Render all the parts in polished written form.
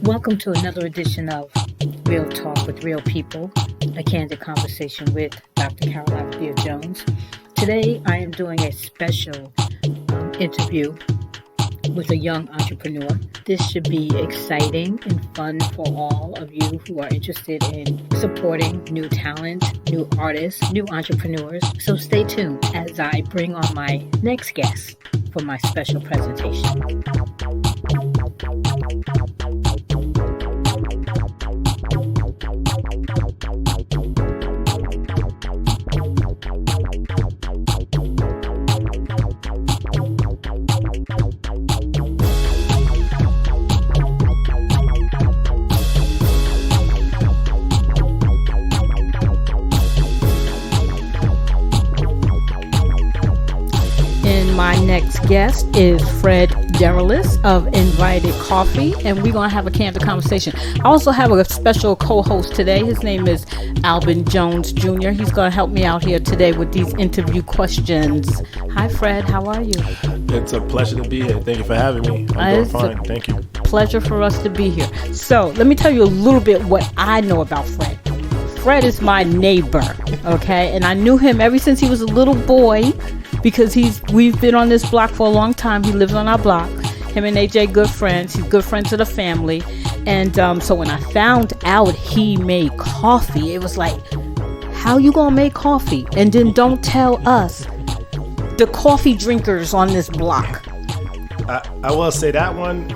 Welcome to another edition of Real Talk with Real People, a candid conversation with Dr. Caroline Bethea-Jones. Today, I am doing a special interview with a young entrepreneur. This should be exciting and fun for all of you who are interested in supporting new talent, new artists, new entrepreneurs. So stay tuned as I bring on my next guest for my special presentation. My next guest is Fred Derilus of Invited Coffee, and we're going to have a candid conversation. I also have a special co-host today. His name is Jones Jr. He's going to help me out here today with these interview questions. Hi, Fred. How are you? It's a pleasure to be here. Thank you for having me. I'm doing fine. Thank you. Pleasure for us to be here. So let me tell you a little bit what I know about Fred. Fred is my neighbor, okay? And I knew him ever since he was a little boy, because we've been on this block for a long time. He lives on our block. Him and AJ, good friends. He's good friends of the family. And so when I found out he made coffee, it was like, how you gonna make coffee? And then don't tell us, the coffee drinkers on this block. I will say that one,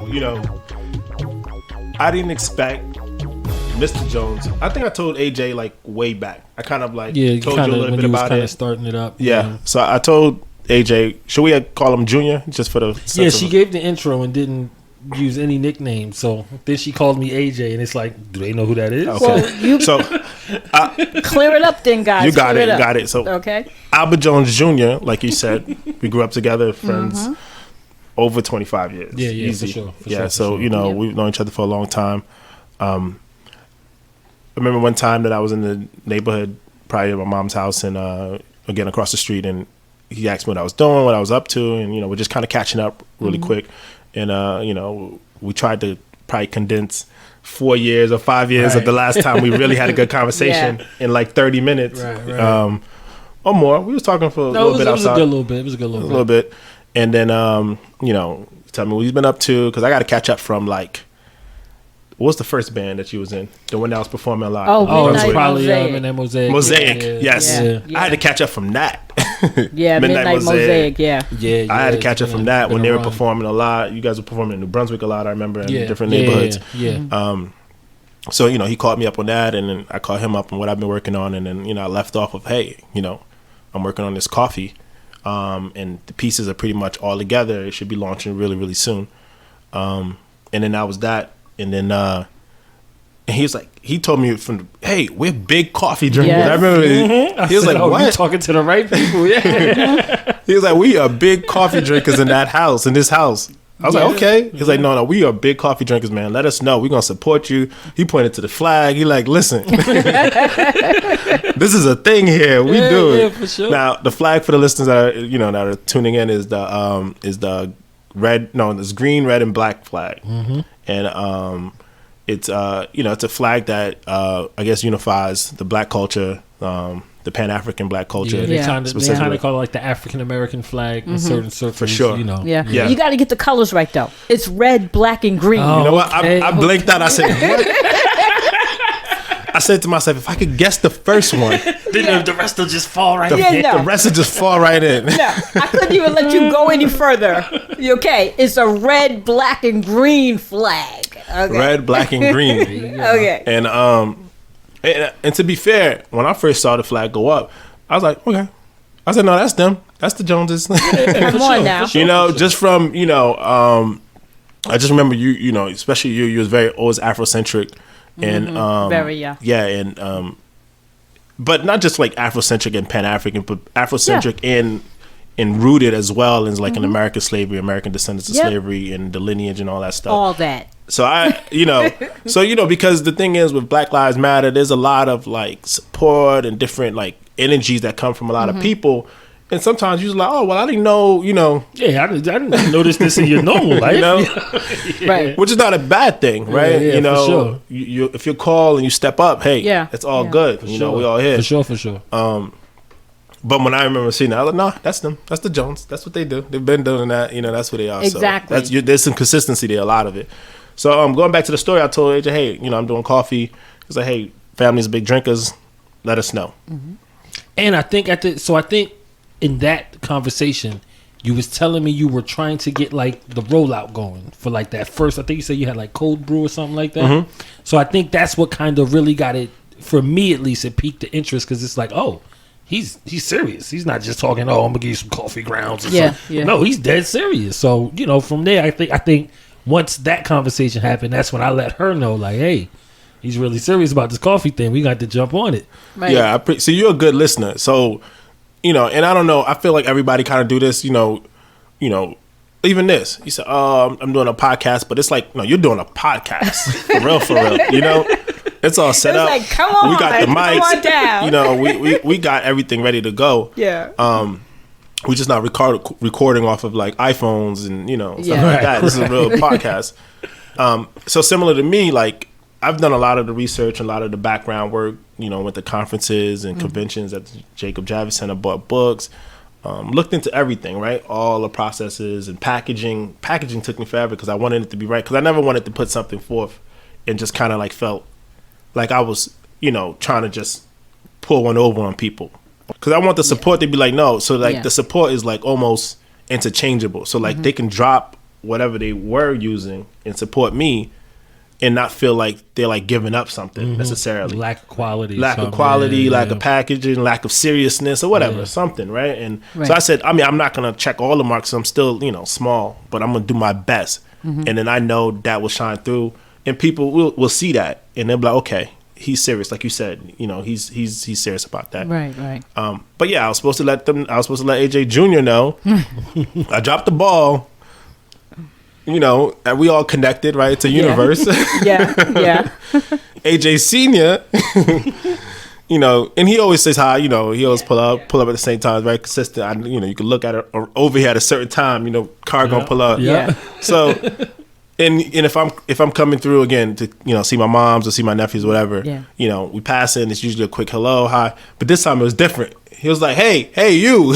I didn't expect Mr. Jones. I think I told AJ like way back. I kind of like told you a little bit about it. Starting it up. Yeah. So I told AJ, should we call him Junior just for the? Yeah, she gave the intro and didn't use any nicknames. So then she called me AJ, and it's like, do they know who that is? Okay. So clear it up, then, guys. You got it. So okay. Albert Jones Jr., like you said, we grew up together, friends, over 25 years. Yeah, easy. For sure. So we've known each other for a long time. I remember one time that I was in the neighborhood, probably at my mom's house, and again across the street, and he asked me what I was doing, what I was up to, and we're just kind of catching up really quick, and we tried to probably condense 4 years or 5 years of the last time we really had a good conversation in like 30 minutes, or more. We was talking for a little bit outside. It was a good little bit, and then tell me what he's been up to, because I got to catch up from like. What was the first band that you was in? The one that was performing a lot. Oh, it was probably Midnight Mosaic. Mosaic, yes. Yeah. I had to catch up from that. Yeah, Midnight Mosaic, yeah. I had to catch up from that when they were performing a lot. You guys were performing in New Brunswick a lot, I remember, in different neighborhoods. So, he called me up on that, and then I called him up on what I've been working on, and then, I left off of, hey, I'm working on this coffee, and the pieces are pretty much all together. It should be launching really, really soon. And then that was that. And then and he was like, he told me hey, we're big coffee drinkers. Yes. I remember he was like, what? You talking to the right people? Yeah. He was like, we are big coffee drinkers in this house. I was like, okay. He's like, no, we are big coffee drinkers, man. Let us know. We're going to support you. He pointed to the flag. He like, listen, this is a thing here. We do it. Yeah, for sure. Now, the flag for the listeners that are, that are tuning in is the it's green, red, and black flag. Mm-hmm. And it's it's a flag that I guess unifies the black culture, the Pan-African black culture. Yeah, they kind of call it like the African American flag in certain circles. For sure. Yeah. You got to get the colors right though. It's red, black, and green. You know what? I blinked out. I said, what? I said to myself, if I could guess the first one, then the rest will just fall right in. The rest will just fall right in. No, I couldn't even let you go any further. Okay, it's a red, black, and green flag. Okay. Red, black, and green. Okay. And to be fair, when I first saw the flag go up, I was like, okay. I said, no, that's them. That's the Joneses. Come on now. Just from I just remember you especially you was very always Afrocentric. And very and but not just like Afrocentric and Pan-African, but Afrocentric and rooted as well in like in American slavery, American descendants of slavery, and the lineage and all that stuff. All that. So because the thing is with Black Lives Matter, there's a lot of like support and different like energies that come from a lot of people, And sometimes you're like, oh, well, I didn't know, Yeah, I didn't notice this in your normal life. Right. Which is not a bad thing, right? Yeah, for sure. You if you call and you step up, hey, it's all good. We all here. For sure. But when I remember seeing that, I was like, no, that's them. That's the Jones. That's what they do. They've been doing that. That's what they are. Exactly. So there's some consistency there, a lot of it. So going back to the story, I told AJ, hey, I'm doing coffee. He's like, hey, family's big drinkers. Let us know. Mm-hmm. And I think in that conversation, you was telling me you were trying to get like the rollout going for like that first. I think you said you had like cold brew or something like that. Mm-hmm. So I think that's what kind of really got it, for me at least. It piqued the interest because it's like, oh, he's serious. He's not just talking, oh, I'm gonna give you some coffee grounds or something. Yeah. No, he's dead serious. So from there, I think once that conversation happened, that's when I let her know, like, hey, he's really serious about this coffee thing. We got to jump on it. Right. Yeah, so you're a good listener. So. And I don't know. I feel like everybody kind of do this. Even this. You said, I'm doing a podcast," but it's like, no, you're doing a podcast for real. It's all set up. Like, come on, we got the mics. Come on down. We got everything ready to go. Yeah. We just not recording off of like iPhones and stuff like that. This is a real podcast. So similar to me, like I've done a lot of the research, a lot of the background work. Went to conferences and conventions at the Jacob Javits Center, bought books, looked into everything, right? All the processes and packaging. Packaging took me forever because I wanted it to be right. Because I never wanted to put something forth and just kind of like felt like I was, trying to just pull one over on people. Because I want the support to be like, no. So like the support is like almost interchangeable. So like they can drop whatever they were using and support me. And not feel like they're like giving up something necessarily. Lack of quality, lack of packaging, lack of seriousness or whatever, something, right? And so I said, I'm not gonna check all the marks. I'm still, small, but I'm gonna do my best. And then I know that will shine through, and people will see that, and they'll be like, okay, he's serious, like you said, he's serious about that. Right. But yeah, I was supposed to let AJ Jr. know. I dropped the ball. And we all connected, right? It's a universe. Yeah. AJ Senior, and he always says hi. He always pull up at the same time. Very consistent. You can look at it over here at a certain time. Car gonna pull up. Yeah. So, and if I'm coming through again to see my moms or see my nephews, whatever. Yeah. We pass in. It's usually a quick hello, hi. But this time it was different. He was like, hey, you.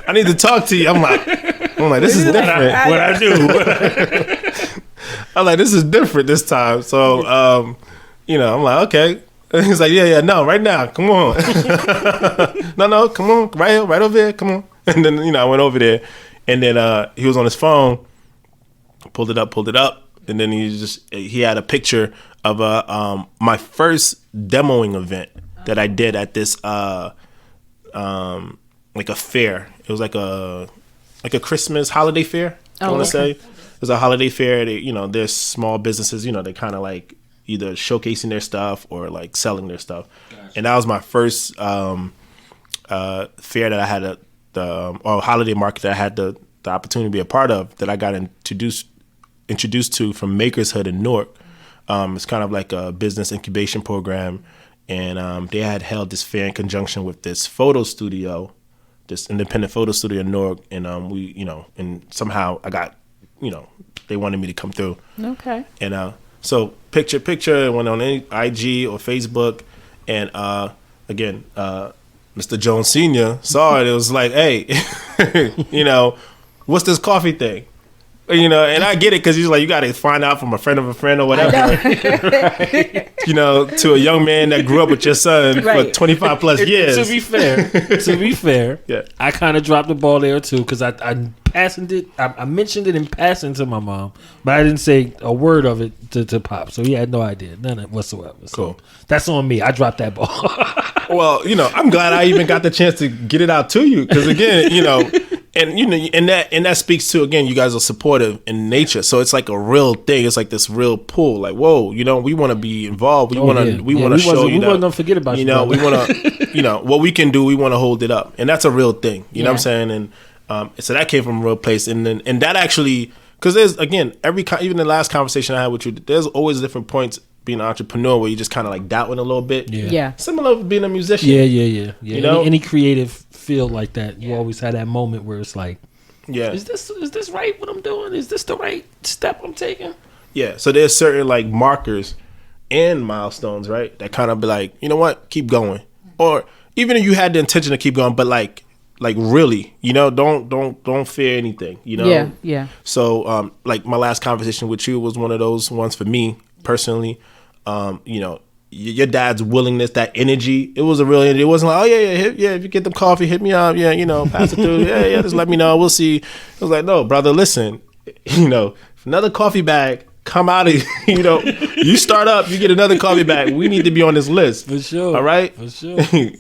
I need to talk to you. I'm like, this is different. What I do. I'm like, this is different this time. So, I'm like, okay. And he's like, yeah, no, right now. Come on. No, come on. Right here, right over here. Come on. And then, I went over there. And then he was on his phone. Pulled it up. And then he had a picture of my first demoing event that I did at this, like a fair. It was like a Christmas holiday fair, I want to say. It was a holiday fair. There's small businesses, they kind of like either showcasing their stuff or like selling their stuff. Gotcha. And that was my first fair that I had or holiday market that I had the opportunity to be a part of, that I got introduced to from Makershood in Newark. It's kind of like a business incubation program. And they had held this fair in conjunction with this photo studio, this independent photo studio in Newark, and and somehow I got, they wanted me to come through. Okay. And so picture went on any IG or Facebook, and again, Mr. Jones Sr. saw it. It was like, hey, what's this coffee thing? And I get it, because he's like, you got to find out from a friend of a friend or whatever. Right? To a young man that grew up with your son for 25 plus years. To be fair, yeah. I kind of dropped the ball there too, because I mentioned it in passing to my mom, but I didn't say a word of it to Pop, so he had no idea, none of it whatsoever. So cool. That's on me. I dropped that ball. Well, I'm glad I even got the chance to get it out to you, because again, and that speaks to, again, you guys are supportive in nature, so it's like a real thing. It's like this real pull, like, whoa, we want to be involved. We want to show you that we wasn't gonna forget about you. We want to, what we can do. We want to hold it up, and that's a real thing. You know what I'm saying? And so that came from a real place, and that actually, because there's, again, even the last conversation I had with you, there's always different points being an entrepreneur where you just kind of like doubting a little bit. Yeah. Similar to being a musician. Yeah. Any creative feel like that. You always had that moment where it's like, yeah, is this right what I'm doing? Is this the right step I'm taking? Yeah. So there's certain like markers and milestones, right? That kind of be like, you know what, keep going. Or even if you had the intention to keep going, but like really, you know, don't fear anything, you know? Yeah, yeah. So like my last conversation with you was one of those ones for me personally. You know, your dad's willingness, that energy, it was a real energy. It wasn't like, oh yeah, if you get them coffee, hit me up, yeah, you know, pass it through, yeah, just let me know, we'll see. It was like, no, brother, listen, you know, if another coffee bag come out of, you know, you start up, you get another coffee bag, we need to be on this list. For sure. All right? For sure.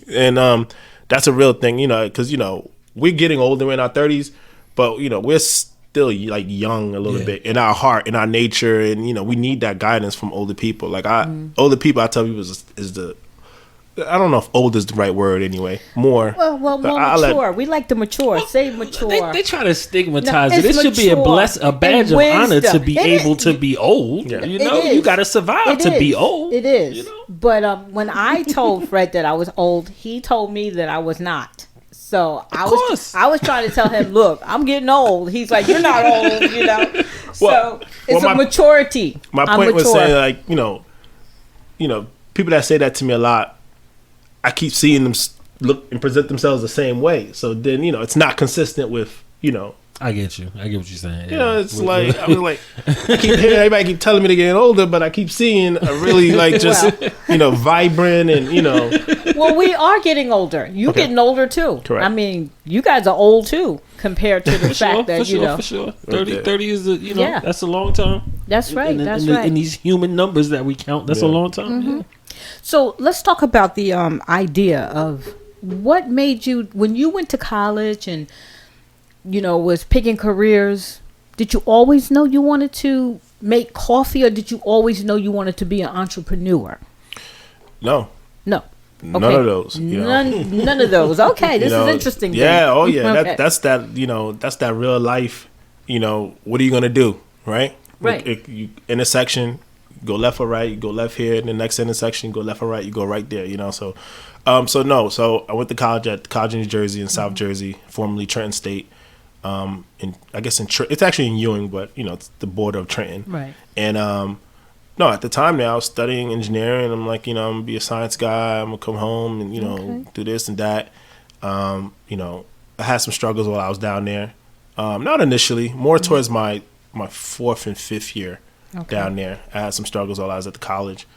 And that's a real thing, you know, because, you know, we're getting older, we're in our 30s, but, you know, we're still like young a little bit in our heart, in our nature, and, you know, we need that guidance from older people. Like older people, I tell people is the, I don't know if old is the right word anyway. More. Well, more mature. We like to mature. Say mature. They try to stigmatize it. It should be a badge of honor to be able to be old. Yeah. You know, you got to survive to be old. It is. You know? But when I told Fred that I was old, he told me that I was not. So I was trying to tell him, look, I'm getting old. He's like, you're not old, you know. So it's a maturity. My point was saying, like, you know, people that say that to me a lot, I keep seeing them look and present themselves the same way. So then, you know, it's not consistent with, you know. I get you. I get what you're saying. You know, it's like, I was like, I keep hearing everybody keep telling me they're getting older, but I keep seeing a really like just, you know, vibrant and, you know. Well, we are getting older. You're getting older too. Correct. I mean, you guys are old too compared to the fact that, you know. For sure. 30 is, you know, that's a long time. That's right. In these human numbers that we count, that's a long time. Mm-hmm. So let's talk about the idea of what made you, when you went to college and, you know, was picking careers, did you always know you wanted to make coffee, or did you always know you wanted to be an entrepreneur? No. Okay. None of those. You know? None of those. Okay, this is interesting. Yeah, then. Oh yeah, okay. That's that. You know, that's that real life. You know, what are you gonna do, right? Right. You intersection. Go left or right, you go left here, in the next intersection, you go left or right, you go right there, you know. So I went to college in New Jersey in South Jersey, formerly Trenton State. It's actually in Ewing, but you know, it's the border of Trenton. Right. And no, at the time now I was studying engineering. I'm like, you know, I'm gonna be a science guy, I'm gonna come home and, you know, do this and that. You know, I had some struggles while I was down there. Not initially, more towards my fourth and fifth year. Down there, I had some struggles while I was at the college.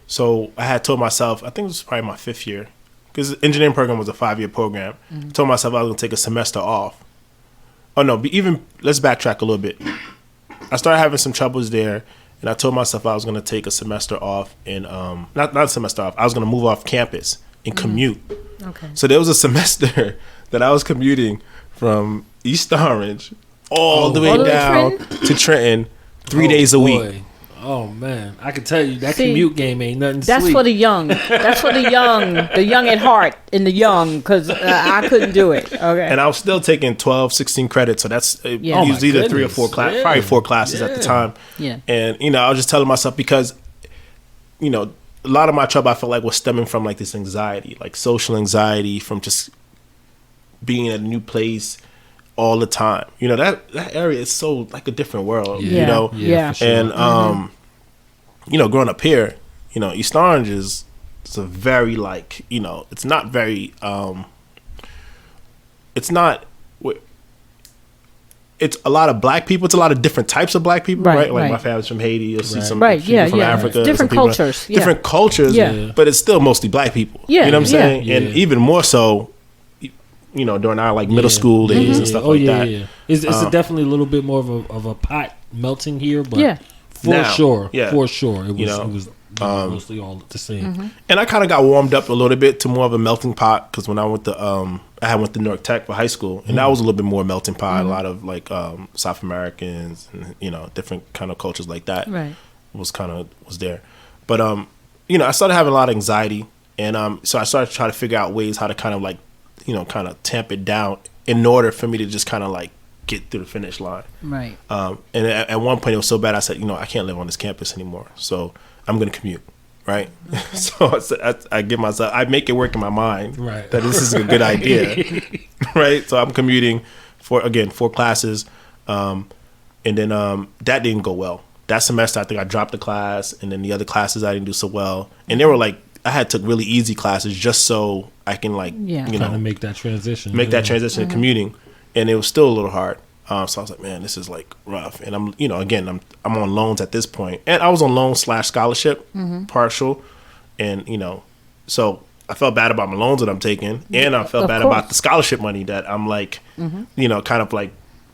So I had told myself, I think it was probably my fifth year, because the engineering program was a 5-year program. I told myself I was going to take a semester off. Oh no, let's backtrack a little bit. I started having some troubles there, and I told myself I was going to take a semester off and not a semester off. I was going to move off campus and commute. Okay. So there was a semester that I was commuting from East Orange all the way down to Trenton 3 days a week. Oh man, I can tell you that commute game ain't nothing. That's sweet. for the young. That's for the young at heart and the young, because I couldn't do it. Okay. And I was still taking 12, 16 credits, so that's usually either 3 or 4 classes, probably 4 classes at the time. Yeah. And you know, I was just telling myself, because you know, a lot of my trouble I felt like was stemming from like this anxiety, like social anxiety from just being in a new place all the time. You know, that area is so like a different world, you know? Yeah. Sure. And, you know, growing up here, you know, East Orange is a very like, you know, it's not very, it's a lot of black people. It's a lot of different types of black people, right? Like my family's from Haiti. You'll see some people from Africa. Different cultures. Different cultures, but it's still mostly black people. You know what I'm saying? Yeah. And even more so, you know, during our like middle school days and stuff like that. Yeah. It's definitely a little bit more of a pot melting here, but for sure, it was mostly all the same. And I kind of got warmed up a little bit to more of a melting pot, because when I went to I went to New York Tech for high school, and that was a little bit more melting pot. A lot of like South Americans and, you know, different kind of cultures like that. Right. Was there, but you know, I started having a lot of anxiety, and so I started trying to figure out ways how to kind of like, you know, kind of tamp it down in order for me to just kind of like get through the finish line. Right. And at one point it was so bad, I said, you know, I can't live on this campus anymore, so I'm going to commute. right? So I give myself, I make it work in my mind that this is a good idea, right? So I'm commuting for 4 classes, and then that didn't go well. That semester, I think I dropped a class, and then the other classes I didn't do so well. And they were like, I had took really easy classes just so I can kind of make that transition, to commuting, and it was still a little hard. So I was like, man, this is like rough. And I'm, again, I'm on loans at this point, and I was on loan / scholarship, partial, and so I felt bad about my loans that I'm taking, and I felt bad about the scholarship money that I'm like, kind of like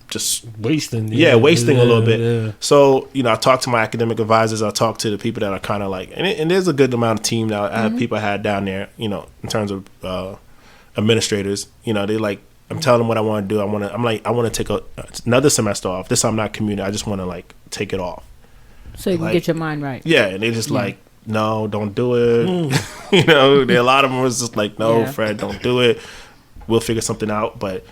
just wasting. Wasting a little bit. Yeah. So I talked to my academic advisors. I talked to the people that are kind of like, and there's a good amount of team now. I have people I had down there, in terms of administrators. They like, I'm telling them what I want to do. I want to take another semester off. This time I'm not commuting. I just want to like take it off, so you can get your mind right. Yeah, and they just like, no, don't do it. A lot of them was just like, no, Fred, don't do it. We'll figure something out. But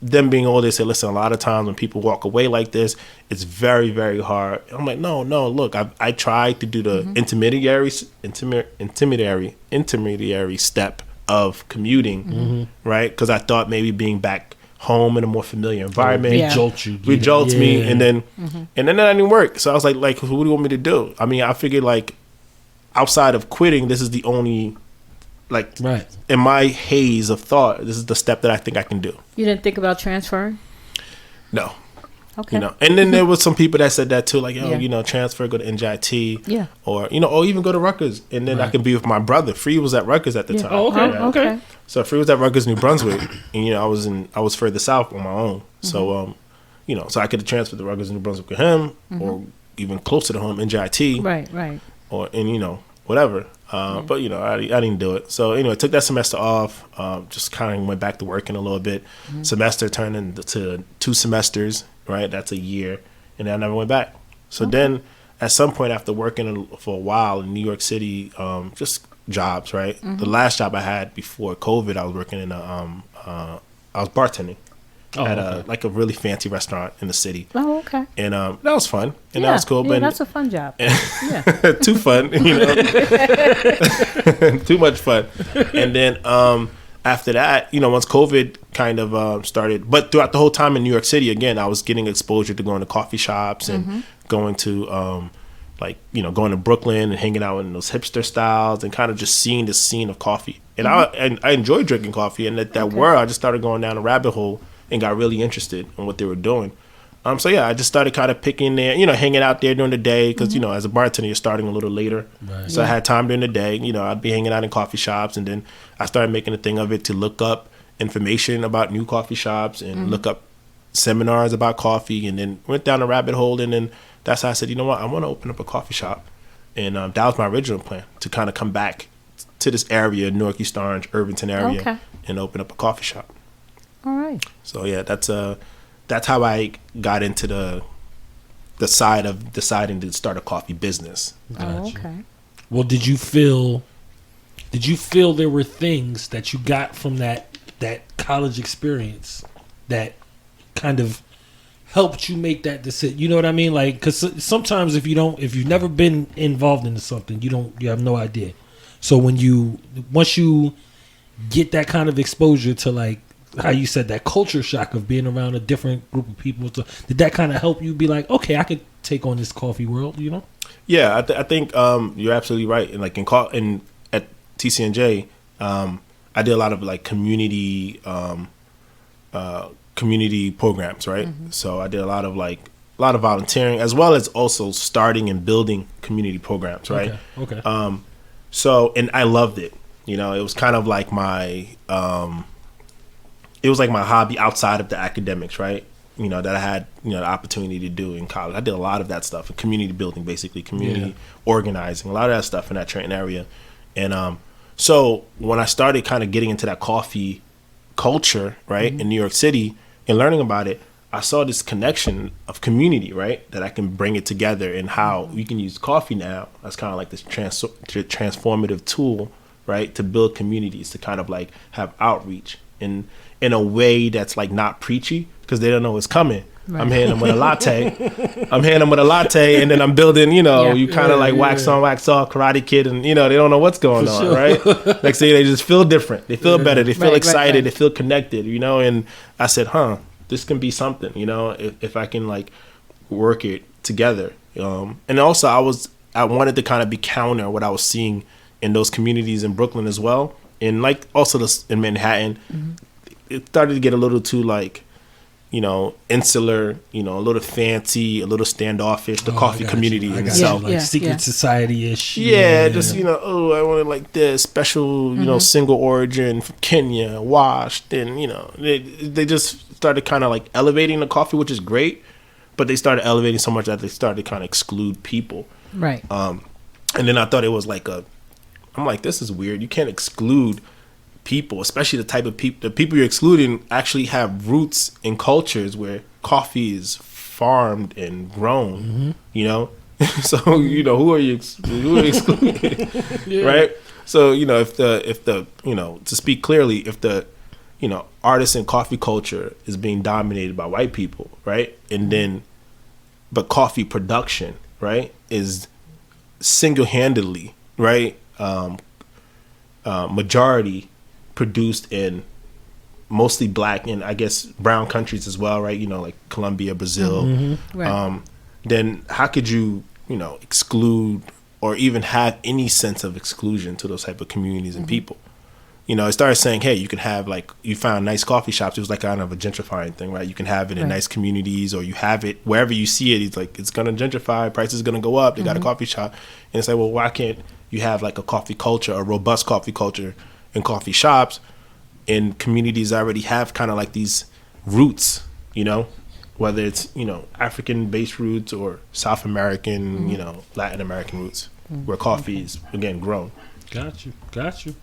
them being older, they say, listen, a lot of times when people walk away like this, it's very, very hard. I'm like, no, look, I tried to do the intermediary step of commuting, right? Because I thought maybe being back home in a more familiar environment jolts me, and then that didn't work. So I was like, what do you want me to do? I mean, I figured like outside of quitting, this is the only, like, in my haze of thought, this is the step that I think I can do. You didn't think about transferring? No. Okay. And then there was some people that said that too, like, transfer, go to NJIT, or even go to Rutgers, and then I can be with my brother. Free was at Rutgers at the time. Oh, okay. So Free was at Rutgers, New Brunswick, and I was further south on my own. So so I could have transferred to Rutgers, New Brunswick with him, or even closer to home, NJIT, right, or whatever. But I didn't do it. So anyway, took that semester off. Just kind of went back to working a little bit. Semester turned into 2 semesters. Right, that's a year, and then I never went back. So then, at some point after working for a while in New York City, just jobs. Right, the last job I had before COVID, I was working in I was bartending at a really fancy restaurant in the city. Oh, okay. And that was fun, and that was cool. Yeah, that's a fun job. Too fun, too much fun. And then after that, once COVID kind of started, but throughout the whole time in New York City, again, I was getting exposure to going to coffee shops and going to going to Brooklyn and hanging out in those hipster styles and kind of just seeing the scene of coffee. And I enjoyed drinking coffee, and that world, I just started going down a rabbit hole and got really interested in what they were doing. So I just started kind of picking there, hanging out there during the day because, as a bartender, you're starting a little later. Right. So I had time during the day. I'd be hanging out in coffee shops, and then I started making a thing of it to look up information about new coffee shops and look up seminars about coffee, and then went down a rabbit hole. And then that's how I said, you know what, I want to open up a coffee shop. And that was my original plan, to kind of come back to this area, Newark, East Orange, Irvington area, and open up a coffee shop. All right. So that's how I got into the side of deciding to start a coffee business. Oh, okay. Well, did you feel there were things that you got from that college experience that kind of helped you make that decision? You know what I mean? Like, because sometimes if you've never been involved into something, you have no idea. So once you get that kind of exposure to, like, how you said, that culture shock of being around a different group of people, so did that kind of help you be like, okay, I could take on this coffee world, Yeah, I think you're absolutely right. And like at TCNJ, I did a lot of like community programs, right? So I did a lot of volunteering, as well as also starting and building community programs, right? Okay. So, and I loved it. It was kind of like my it was like my hobby outside of the academics, right? That I had, the opportunity to do in college. I did a lot of that stuff, community building, basically, community organizing, a lot of that stuff in that Trenton area. And so when I started kind of getting into that coffee culture, right, in New York City and learning about it, I saw this connection of community, right, that I can bring it together, and how we can use coffee now as kind of like this transformative tool, right, to build communities, to kind of like have outreach in a way that's like not preachy, because they don't know what's coming, Right. I'm hitting them with a latte. And then I'm building, you kind of like wax on, wax off, Karate Kid, and, they don't know what's going on, right? Like, say they just feel different. They feel better. They feel excited. They feel connected, and I said, this can be something, if I can, like, work it together. And also I wanted to kind of be counter what I was seeing in those communities in Brooklyn as well. And, like, also in Manhattan, it started to get a little too, like, insular, a little fancy, a little standoffish, the coffee community in itself. Like secret society-ish. Yeah, just, I want it like this, special, single origin from Kenya, washed. And, they just started kind of like elevating the coffee, which is great. But they started elevating so much that they started to kind of exclude people. Right. And then I thought it was like I'm like, this is weird. You can't exclude people, especially the type of people, the people you're excluding actually have roots in cultures where coffee is farmed and grown, so who are you excluding? Right? So if the to speak clearly, if the artisan coffee culture is being dominated by white people, right, and then but coffee production, right, is single-handedly, right, majority produced in mostly black and I guess brown countries as well, right? Like Colombia, Brazil. Right. Then how could you, exclude or even have any sense of exclusion to those type of communities and people? It started saying, hey, you can have, like, you found nice coffee shops. It was like kind of a gentrifying thing, right? You can have it in nice communities, or you have it wherever you see it. It's like, it's going to gentrify, prices going to go up. They got a coffee shop. And it's like, well, why can't you have like a coffee culture, a robust coffee culture in coffee shops in communities that already have kind of like these roots, whether it's, African-based roots or South American, Latin American roots, where coffee is, again, grown. Got you.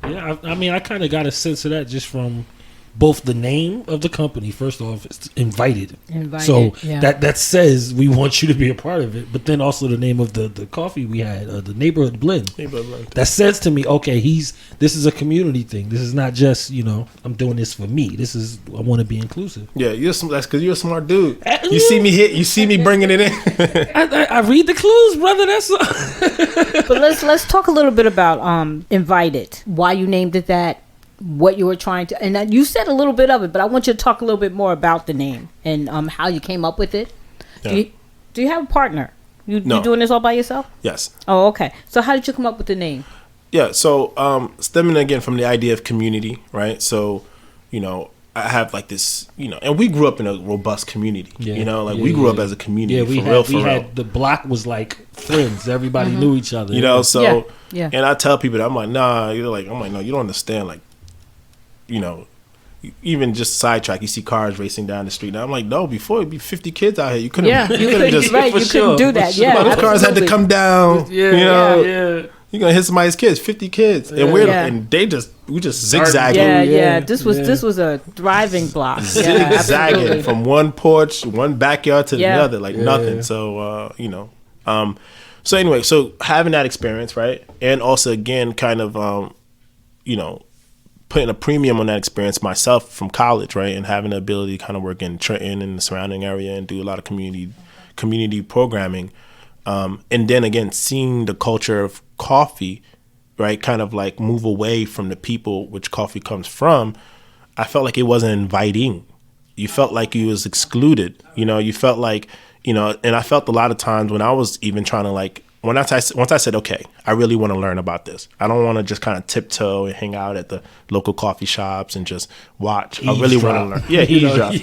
Yeah, I mean, I kind of got a sense of that just from both the name of the company. First off, it's invited. So that says we want you to be a part of it. But then also the name of the coffee we had, the Neighborhood Blend. That says to me, okay, this is a community thing. This is not just, I'm doing this for me. This is, I want to be inclusive. Yeah, that's because you're a smart dude. You see me bringing it in. I read the clues, brother. That's But let's talk a little bit about Invited. Why you named it that. What you were trying to, and you said a little bit of it, but I want you to talk a little bit more about the name and how you came up with it. Yeah. Do you have a partner? You doing this all by yourself? Yes. Oh, okay. So how did you come up with the name? Yeah, so stemming again from the idea of community, right? So, I have like this, and we grew up in a robust community. We grew up as a community. Yeah, we had the block was like friends. Everybody knew each other. And I tell people that I'm like, nah. No, you don't understand. Like, even just sidetrack. You see cars racing down the street. Now I'm like, no. Before it'd be 50 kids out here. You couldn't. Yeah, you couldn't just. Right, you couldn't do that. Yeah, those cars had to come down. Yeah. You're gonna hit somebody's kids, 50 kids, and we just zigzagging. Yeah. This was a thriving block. Zigzagging from one porch, one backyard to the other, like nothing. So so anyway, so having that experience, right, and also again, kind of putting a premium on that experience myself from college, right, and having the ability to kind of work in Trenton and the surrounding area and do a lot of community programming. And then again, seeing the culture of coffee, right, kind of like move away from the people which coffee comes from, I felt like it wasn't inviting. You felt like you was excluded, you felt like, and I felt a lot of times when I was even trying to like, once I said, okay, I really want to learn about this. I don't want to just kind of tiptoe and hang out at the local coffee shops and just watch. I really want to learn. Yeah, eavesdrop.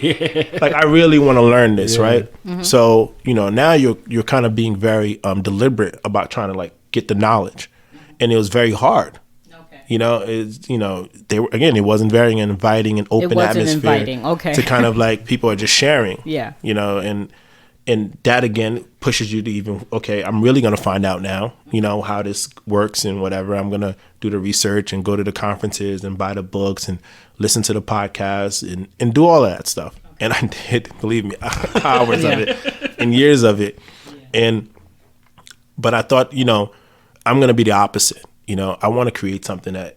Like I really want to learn this, right? Mm-hmm. So, now you're kind of being very deliberate about trying to like get the knowledge. And it was very hard. Okay. It wasn't very inviting and open atmosphere to kind of like people are just sharing. Yeah. And that again pushes you to even, okay, I'm really going to find out now, how this works and whatever. I'm going to do the research and go to the conferences and buy the books and listen to the podcasts and do all of that stuff. Okay. And I did, believe me, hours of it and years of it. Yeah. But I thought, I'm going to be the opposite. I want to create something that,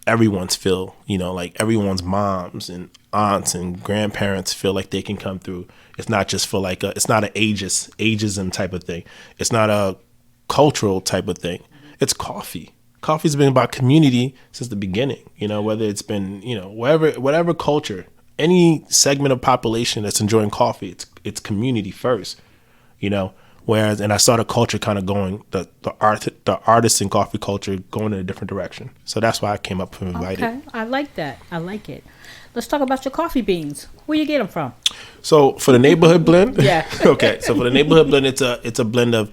everyone's feel, like everyone's moms and aunts and grandparents feel like they can come through. It's not just for like it's not an ageism type of thing. It's not a cultural type of thing. It's coffee. Coffee's been about community since the beginning, whether it's been, whatever culture, any segment of population that's enjoying coffee, it's community first, whereas, and I saw the culture kind of going, the artists in coffee culture going in a different direction. So that's why I came up and invited. Okay, I like that. I like it. Let's talk about your coffee beans. Where you get them from? So for the neighborhood blend, yeah. Okay. So for the neighborhood blend, it's a blend of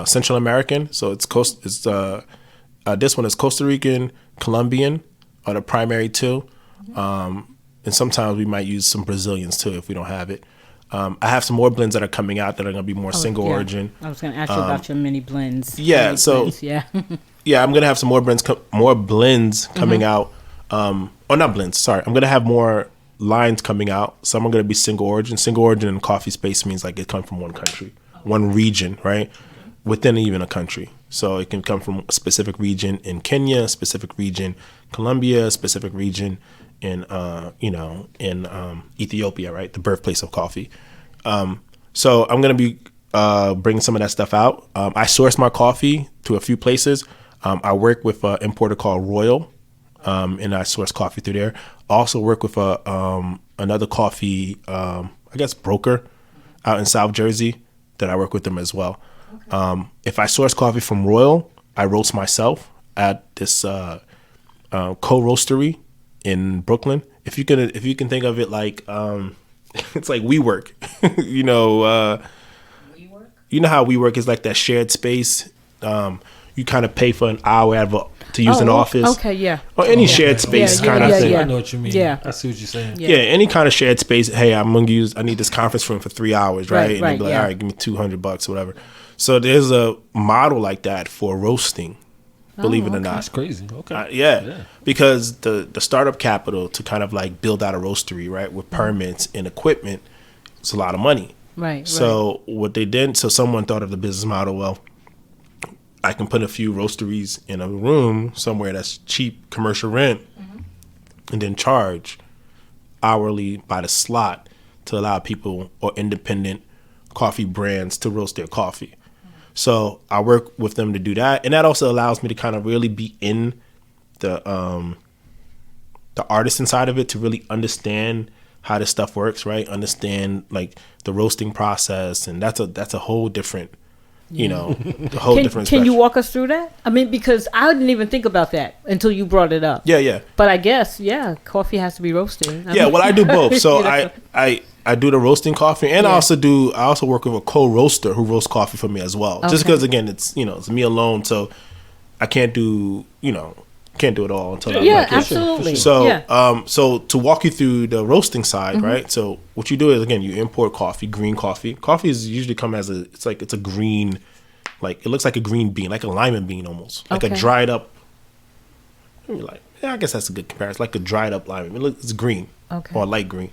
Central American. So this one is Costa Rican, Colombian are the primary two, and sometimes we might use some Brazilians too if we don't have it. I have some more blends that are coming out that are going to be more single origin. I was going to ask you about your mini blends. Yeah. Blends, yeah, I'm going to have some more blends coming out. Not blends. Sorry, I'm going to have more lines coming out. Some are going to be single origin. Single origin in the coffee space means like it comes from one country, one region, right? Within even a country. So it can come from a specific region in Kenya, a specific region Colombia, a specific region in Ethiopia, right? The birthplace of coffee. So I'm going to be bringing some of that stuff out. I source my coffee to a few places. I work with an importer called Royal, and I source coffee through there. I also work with another coffee, broker out in South Jersey that I work with them as well. Okay. If I source coffee from Royal, I roast myself at this co-roastery in Brooklyn. If you can think of it like it's like WeWork. WeWork? You know how WeWork is like that shared space. You kind of pay for an hour to use an office. Okay, yeah. Or any shared space kind of thing. I know what you mean. Yeah. I see what you're saying. Yeah, any kind of shared space. Hey, I need this conference room for 3 hours, right? And they'll be like, all right, give me $200 or whatever. So there's a model like that for roasting. Believe it or not. That's crazy. Okay. Yeah. Because the startup capital to kind of like build out a roastery, right, with permits and equipment, it's a lot of money. Right. So what they did, someone thought of the business model, well, I can put a few roasteries in a room somewhere that's cheap commercial rent, and then charge hourly by the slot to allow people or independent coffee brands to roast their coffee. So I work with them to do that, and that also allows me to kind of really be in the artisan side of it, to really understand how this stuff works, right? Understand like the roasting process, and that's a whole different, the whole different. Can you walk us through that? I mean, because I didn't even think about that until you brought it up. Yeah. But I guess, coffee has to be roasted. Well, I do both. So I do the roasting coffee, and I also work with a co-roaster who roasts coffee for me as well. Okay. Just because again, it's it's me alone, so I can't do it all until absolutely. So so to walk you through the roasting side, right? So what you do is, again, you import coffee, green coffee. Coffee is usually come as it's a green, like it looks like a green bean, like a lima bean almost, like a dried up. I guess that's a good comparison, like a dried up lima bean. It's green or light green.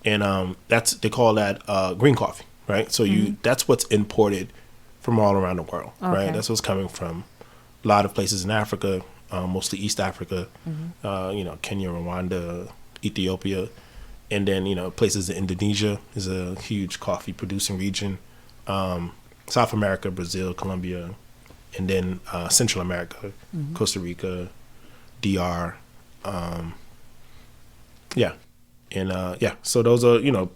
And they call that green coffee, right? So that's what's imported from all around the world, right? That's what's coming from a lot of places in Africa, mostly East Africa, Kenya, Rwanda, Ethiopia, and then places in Indonesia is a huge coffee producing region, South America, Brazil, Colombia, and then Central America, Costa Rica, DR, so those are,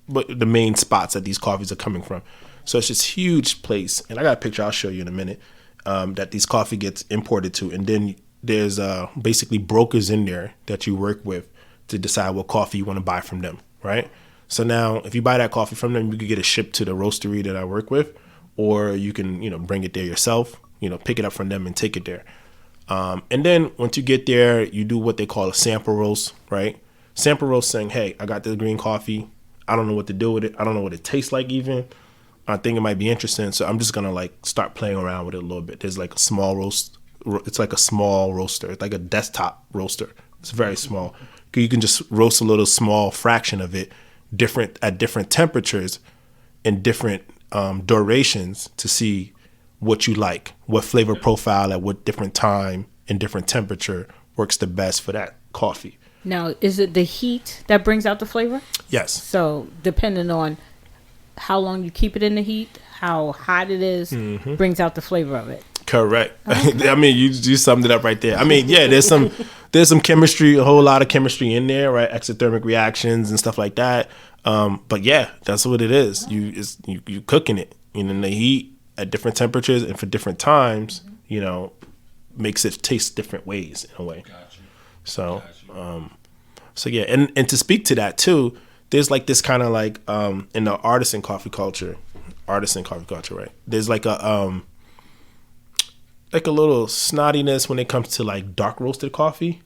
but the main spots that these coffees are coming from. So it's this huge place, and I got a picture I'll show you in a minute, that these coffee gets imported to, and then there's basically brokers in there that you work with to decide what coffee you want to buy from them, right? So now, if you buy that coffee from them, you can get it shipped to the roastery that I work with, or you can, bring it there yourself, pick it up from them and take it there. And then once you get there, you do what they call a sample roast, right? Sample roast saying, hey, I got this green coffee. I don't know what to do with it. I don't know what it tastes like even. I think it might be interesting. So I'm just going to start playing around with it a little bit. There's a small roast. It's like a small roaster. It's like a desktop roaster. It's very small. You can just roast a little small fraction of it at different temperatures and different durations to see what you like, what flavor profile at what different time and different temperature works the best for that coffee. Now, is it the heat that brings out the flavor? Yes. So depending on how long you keep it in the heat, how hot it is, brings out the flavor of it. Correct. Okay. I mean, you summed it up right there. I mean, yeah, there's some chemistry, a whole lot of chemistry in there, right? Exothermic reactions and stuff like that. But yeah, that's what it is. You cooking it, in the heat at different temperatures and for different times, makes it taste different ways in a way. Gotcha. So, so yeah, and to speak to that too, there's like this kind of like in the artisan coffee culture, right? There's like a little snottiness when it comes to like dark roasted coffee,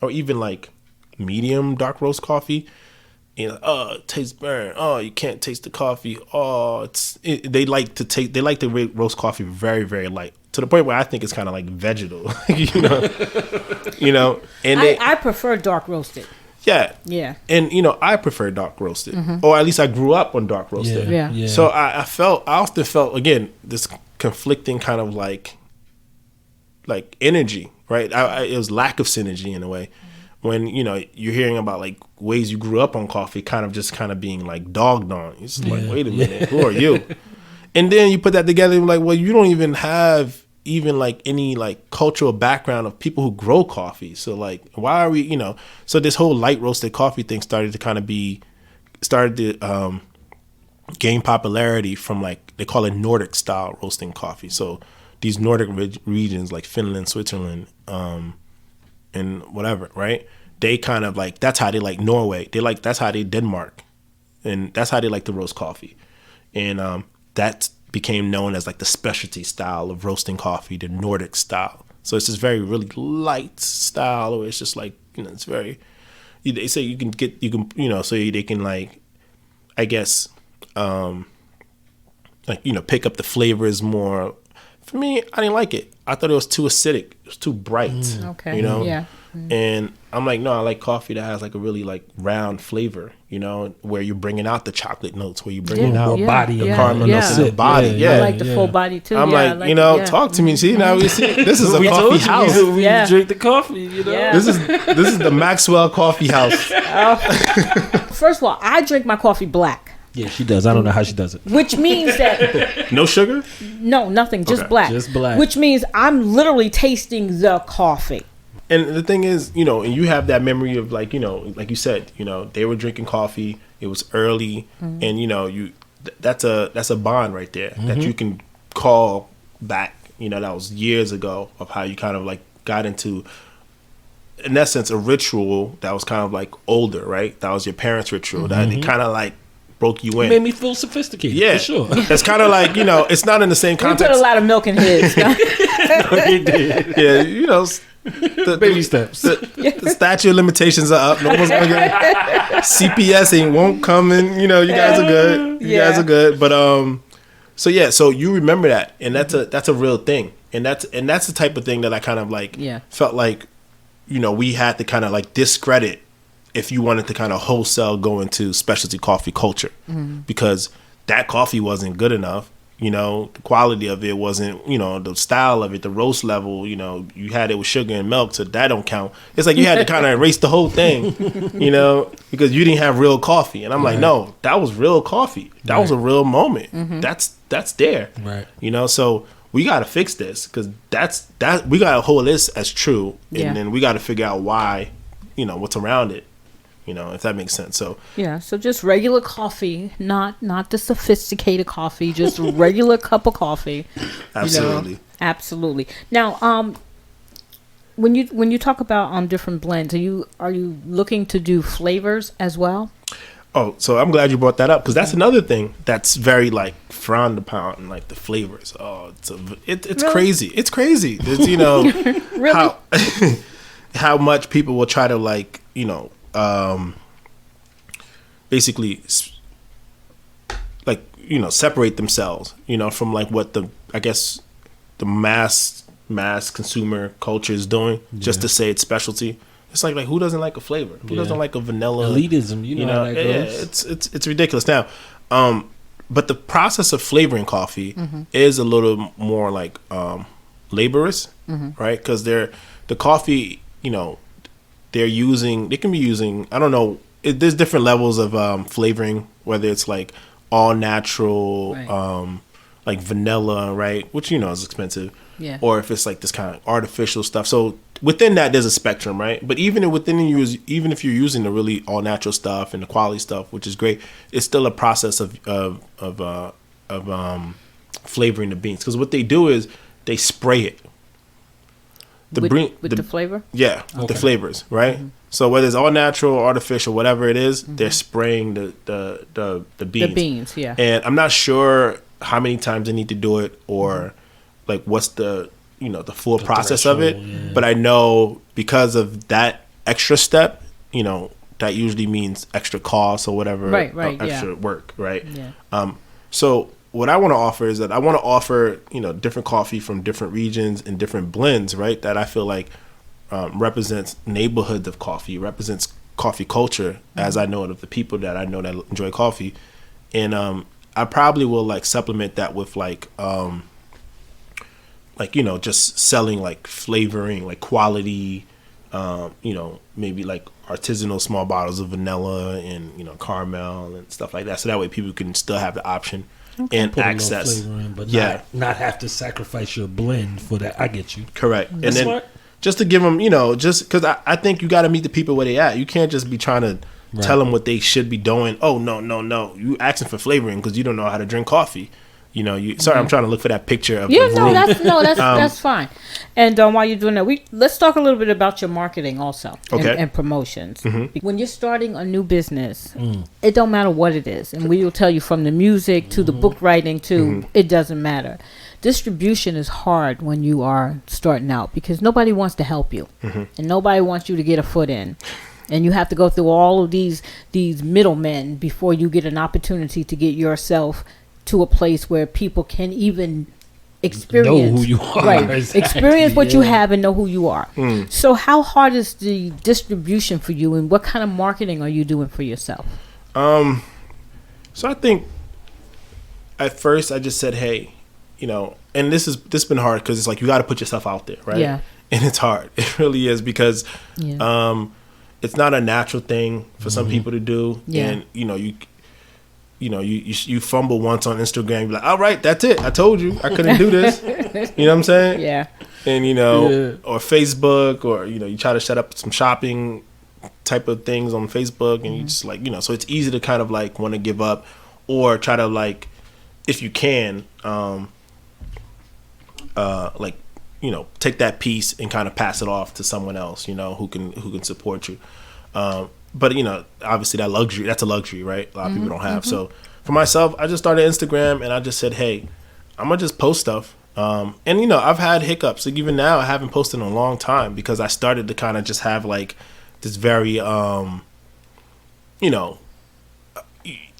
or even like medium dark roast coffee. It tastes burnt. Oh, you can't taste the coffee. Oh, they like to roast coffee very, very light, to the point where I think it's kind of like vegetal, And I prefer dark roasted. Yeah. Yeah. And I prefer dark roasted, or at least I grew up on dark roasted. Yeah. So I often felt again this conflicting kind of like energy, right? It was lack of synergy in a way. When you're hearing about like ways you grew up on coffee, kind of being like dogged on. It's just like, wait a minute, who are you? And then you put that together, and like, well, you don't even have like any like cultural background of people who grow coffee. So like, why are we? So this whole light roasted coffee thing started to gain popularity from like they call it Nordic style roasting coffee. So these Nordic regions like Finland, Switzerland, and whatever, right? They kind of like, that's how they like Norway. That's how they Denmark, and that's how they like to roast coffee. And that became known as like the specialty style of roasting coffee, the Nordic style. So it's this very really light style, or it's just like, it's very, they say so they can like, I guess, pick up the flavors more. For me, I didn't like it. I thought it was too acidic. It was too bright. Okay. Yeah. And I'm like, no, I like coffee that has like a really like round flavor, where you're bringing out the chocolate notes, where you're bringing out body, the caramel notes in the body. Yeah. I like the full body too. I'm talk to me. See, now we see this is a coffee house. You drink the coffee, Yeah. This is the Maxwell Coffee House. First of all, I drink my coffee black. Yeah, she does. I don't know how she does it. Which means that no sugar? No, nothing. Just black. Just black. Which means I'm literally tasting the coffee. And the thing is, and you have that memory of like, like you said, they were drinking coffee. It was early, and that's a bond right there that you can call back. That was years ago of how you kind of like got into, in essence, a ritual that was kind of like older, right? That was your parents' ritual that it kind of like broke you in. It made me feel sophisticated. Yeah, for sure. It's kind of like, it's not in the same context. We put a lot of milk in his. He did. Yeah, the baby steps. The statute of limitations are up. No one's gonna get CPS won't come in. You guys are good. You guys are good. But so you remember that, and that's a real thing, and that's the type of thing that I kind of like felt like, we had to kind of like discredit if you wanted to kind of wholesale go into specialty coffee culture, because that coffee wasn't good enough. The quality of it wasn't, the style of it, the roast level, you had it with sugar and milk, so that don't count. It's like you had to kind of erase the whole thing, because you didn't have real coffee. And I'm like, no, that was real coffee. That was a real moment. That's there. Right. So we got to fix this, because we got to hold this as true. And then we got to figure out why, what's around it. If that makes sense. So so just regular coffee, not the sophisticated coffee, just a regular cup of coffee. Absolutely. Absolutely. Now, when you talk about different blends, are you looking to do flavors as well? Oh, so I'm glad you brought that up, because that's another thing that's very like frowned upon, like the flavors. Oh, it's really? Crazy. It's crazy. It's, really? how much people will try to like, basically like, separate themselves, from like what the mass consumer culture is doing, just to say it's specialty. It's like who doesn't like a flavor? Who doesn't like a vanilla? Elitism, how that goes. It's ridiculous. Now, but the process of flavoring coffee is a little more like laborious, right? Because the coffee, you know, they can be using, I don't know, there's different levels of flavoring, whether it's like all natural, right. Like vanilla, right, which you know is expensive, yeah, or if it's like this kind of artificial stuff. So within that, there's a spectrum, right? But even if you're using the really all natural stuff and the quality stuff, which is great, it's still a process of flavoring the beans, because what they do is they spray it. With the flavor? Yeah, okay. The flavors, right? Mm-hmm. So whether it's all natural, artificial, whatever it is, they're spraying the beans. The beans, yeah. And I'm not sure how many times they need to do it, or like what's the full process of it. Yeah. But I know because of that extra step, that usually means extra cost or whatever, right, extra work, right? Yeah. So what I want to offer is that I want to offer, different coffee from different regions and different blends, right? That I feel like represents neighborhoods of coffee, represents coffee culture, as I know it, of the people that I know that enjoy coffee. And I probably will like supplement that with just selling like flavoring, like quality, maybe like artisanal small bottles of vanilla and, caramel and stuff like that. So that way people can still have the option. Okay. And access, but not have to sacrifice your blend for that. I get you. Correct. That's and then smart. Just to give them, just because I think you got to meet the people where they at. You can't just be trying to tell them what they should be doing. Oh no, you asking for flavoring because you don't know how to drink coffee. Sorry, I'm trying to look for that picture of the room. That's fine. And while you're doing that, let's talk a little bit about your marketing also, and promotions. Mm-hmm. When you're starting a new business, it don't matter what it is, and we will tell you from the music to the book writing to it doesn't matter. Distribution is hard when you are starting out because nobody wants to help you, and nobody wants you to get a foot in. And you have to go through all of these middlemen before you get an opportunity to get yourself to a place where people can even experience know who you are. Right. Exactly. Experience what you have and know who you are. So how hard is the distribution for you, and what kind of marketing are you doing for yourself? So I think at first I just said, hey, and this has been hard because it's like you got to put yourself out there, right? Yeah. And it's hard. It really is because it's not a natural thing for some people to do. Yeah. And you fumble once on Instagram, you're like, all right, that's it. I told you I couldn't do this. You know what I'm saying? Yeah. And or Facebook, or you try to set up some shopping type of things on Facebook, and you just like so it's easy to kind of like want to give up, or try to like, if you can, take that piece and kind of pass it off to someone else, who can support you. But obviously that's a luxury, right? A lot of people don't have. So for myself, I just started Instagram, and I just said, hey, I'm gonna just post stuff. And I've had hiccups. Like even now, I haven't posted in a long time because I started to kind of just have like this very,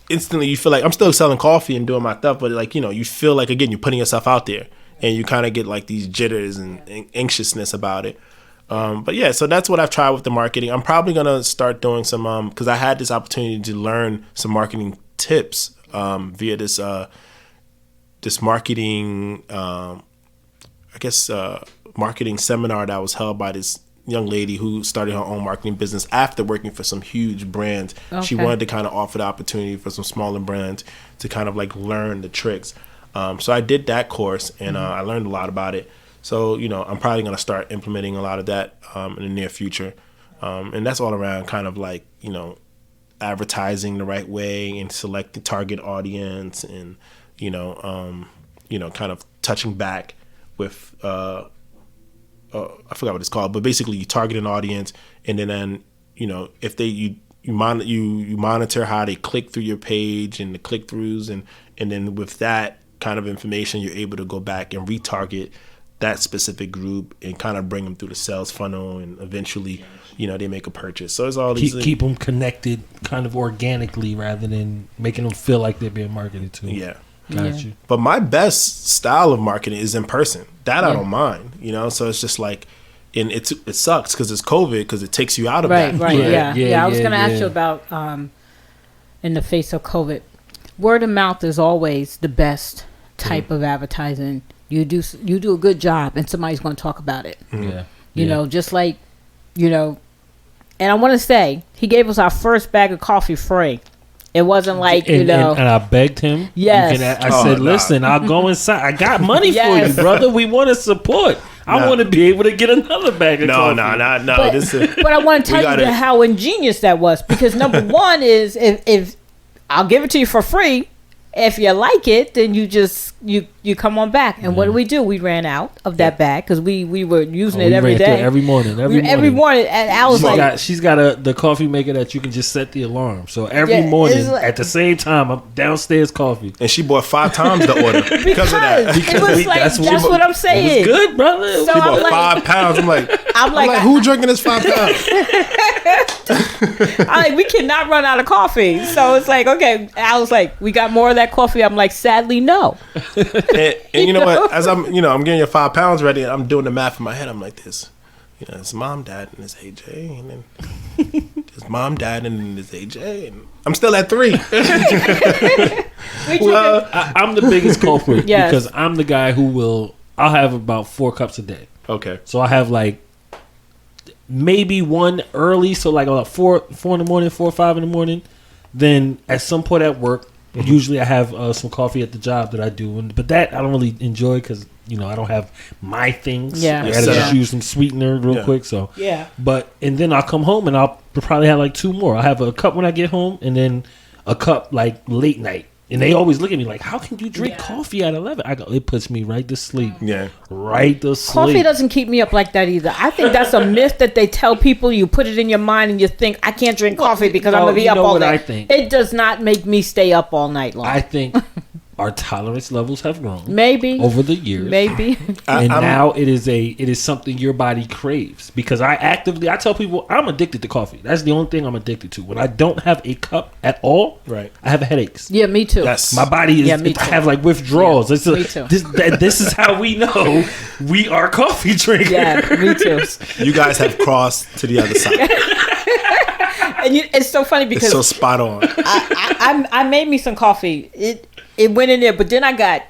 instantly you feel like I'm still selling coffee and doing my stuff, but like you feel like again you're putting yourself out there, and you kind of get like these jitters and anxiousness about it. But yeah, so that's what I've tried with the marketing. I'm probably gonna start doing some because I had this opportunity to learn some marketing tips via this marketing marketing seminar that was held by this young lady who started her own marketing business after working for some huge brands. Okay. She wanted to kind of offer the opportunity for some smaller brands to kind of like learn the tricks. So I did that course, and I learned a lot about it. So, I'm probably going to start implementing a lot of that in the near future. And that's all around kind of like, advertising the right way and select the target audience, and, kind of touching back with, I forgot what it's called, but basically you target an audience, and then if you monitor how they click through your page and the click-throughs, and then with that kind of information, you're able to go back and retarget that specific group and kind of bring them through the sales funnel, and eventually, they make a purchase. So it's all these keep them connected kind of organically rather than making them feel like they're being marketed to. Yeah. Got you. But my best style of marketing is in person. That I don't mind, so it's just like, and it sucks because it's COVID, because it takes you out of that. Right. Yeah. I was going to ask you about in the face of COVID, word of mouth is always the best type of advertising. You do a good job, and somebody's going to talk about it. Yeah. You know, just like, you know, and I want to say, he gave us our first bag of coffee free. It wasn't like, you know. And I begged him. Yes. I said, listen, I'll go inside. I got money for you, brother. We want to support. I want to be able to get another bag of coffee. No. But I want to tell you how ingenious that was. Because number one is, if I'll give it to you for free, if you like it, then you just you come on back. And what do? We ran out of that bag because we were using it every day, every morning. And I was she's got the coffee maker that you can just set the alarm. So every morning at the same time, I'm downstairs coffee. And she bought 5 times the order because of that. It was like, that's what I'm saying. It was good, brother. So she bought 5 pounds. I'm like, who drinking this 5 pounds? I'm like, we cannot run out of coffee. So it's like, okay. I was like, we got more of that coffee. I'm like, sadly, no. And you know what? As I'm getting your 5 pounds ready, and I'm doing the math in my head. I'm like this. You know, it's mom, dad, and it's AJ, and then it's mom, dad, and then it's AJ, and I'm still at 3. Well, I'm the biggest culprit because I'm the guy I'll have about 4 cups a day. Okay. So I have like maybe one early, so like about 4 in the morning, 4 or 5 in the morning. Then at some point at work, usually I have some coffee at the job that I do, but that I don't really enjoy because I don't have my things. Yeah, I gotta just use some sweetener real quick. So and then I'll come home and I'll probably have like 2 more. I'll have a cup when I get home, and then a cup like late night. And they always look at me like, how can you drink coffee at 11? I go, it puts me right to sleep. Yeah. Right to sleep. Coffee doesn't keep me up like that either. I think that's a myth that they tell people. You put it in your mind and you think, I can't drink coffee because I'm going to be up all night. I think? It does not make me stay up all night long. I think our tolerance levels have grown. Maybe. Over the years. Maybe. And now it is something your body craves. Because I tell people I'm addicted to coffee. That's the only thing I'm addicted to. When I don't have a cup at all, I have headaches. Yeah, me too. Yes. My body is, I have like withdrawals. Yeah, me too. This is how we know we are coffee drinkers. Yeah, me too. You guys have crossed to the other side. And it's so funny because it's so spot on. I made me some coffee. It went in there, but then I got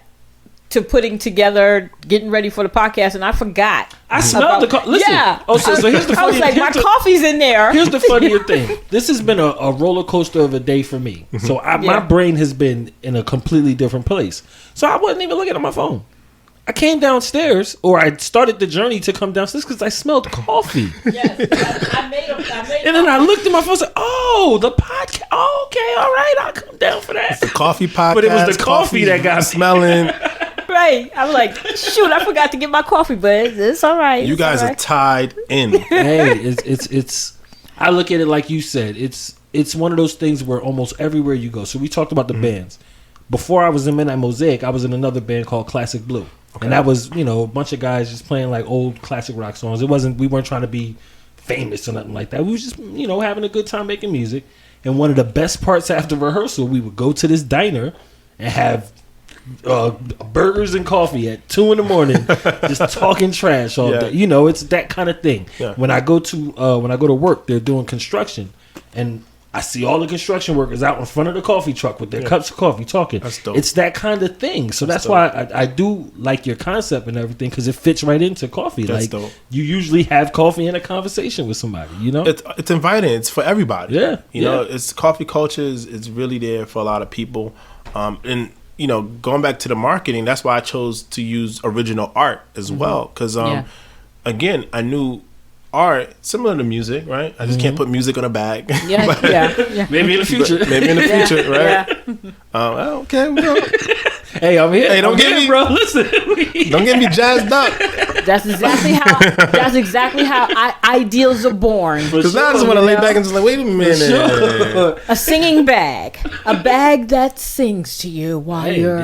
to putting together, getting ready for the podcast, and I forgot. I smelled the coffee. Listen. Yeah. Oh, so here's the funny. I was like, my coffee's in there. Here's the funnier thing. This has been a roller coaster of a day for me. So my brain has been in a completely different place. So I wasn't even looking at my phone. I came downstairs, or I started the journey to come downstairs because I smelled coffee. Yes, I made and then I looked at my phone and said, oh, the podcast. Oh, okay, all right, I'll come down for that. It's the coffee podcast. But it was the coffee that got smelling. Right. I'm like, shoot, I forgot to get my coffee, but it's all right. You guys are tied in. Hey, it's I look at it like you said. It's one of those things where almost everywhere you go. So we talked about the bands. Before I was in Midnight Mosaic, I was in another band called Classic Blue. Okay. And that was, a bunch of guys just playing like old classic rock songs. We weren't trying to be famous or nothing like that. We was just, having a good time making music. And one of the best parts after rehearsal, we would go to this diner and have burgers and coffee at 2 a.m, just talking trash all day. It's that kind of thing. Yeah. When I go to work, they're doing construction, and I see all the construction workers out in front of the coffee truck with their cups of coffee talking. That's dope. It's that kind of thing. So that's why I do like your concept and everything, because it fits right into coffee. That's dope. You usually have coffee and a conversation with somebody, It's inviting. It's for everybody. Yeah. It's coffee culture is really there for a lot of people. And going back to the marketing, that's why I chose to use original art as well. Because, again, I knew art, similar to music, right? I just can't put music on a bag. Yeah. Maybe in the future. Right? Well, okay, we go. Hey, I'm here. Hey, don't get me, bro. Listen, don't get me jazzed up. That's exactly how ideals are born. Because now I just want to lay back and just like, wait a minute. A singing bag, a bag that sings to you while you're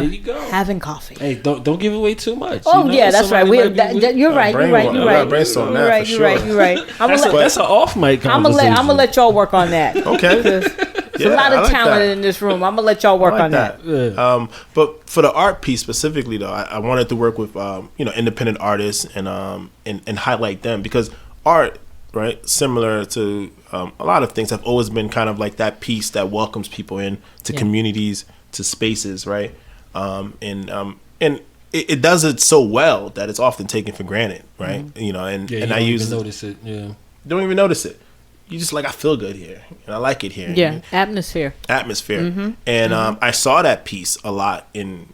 having coffee. Hey, don't give away too much. Oh yeah, that's right. You're right. You're right. Brainstorm that. You're right. That's an off mic conversation. I'm gonna let y'all work on that. Okay. There's a lot of talent in this room. I'm gonna let y'all work on that. Yeah. But for the art piece specifically, though, I wanted to work with independent artists and highlight them, because art, right, similar to a lot of things, have always been kind of like that piece that welcomes people in to communities, to spaces, right, and it does it so well that it's often taken for granted, right? You know, and I use notice it. Yeah, don't even notice it. You just like, I feel good here and I like it here. Yeah, atmosphere. And I saw that piece a lot in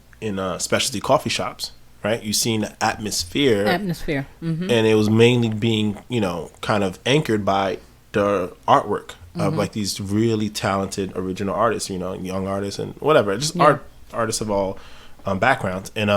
specialty coffee shops, right? You seen the atmosphere, and it was mainly being, you know, kind of anchored by the artwork of like these really talented original artists, you know, young artists and whatever, just artists of all backgrounds. And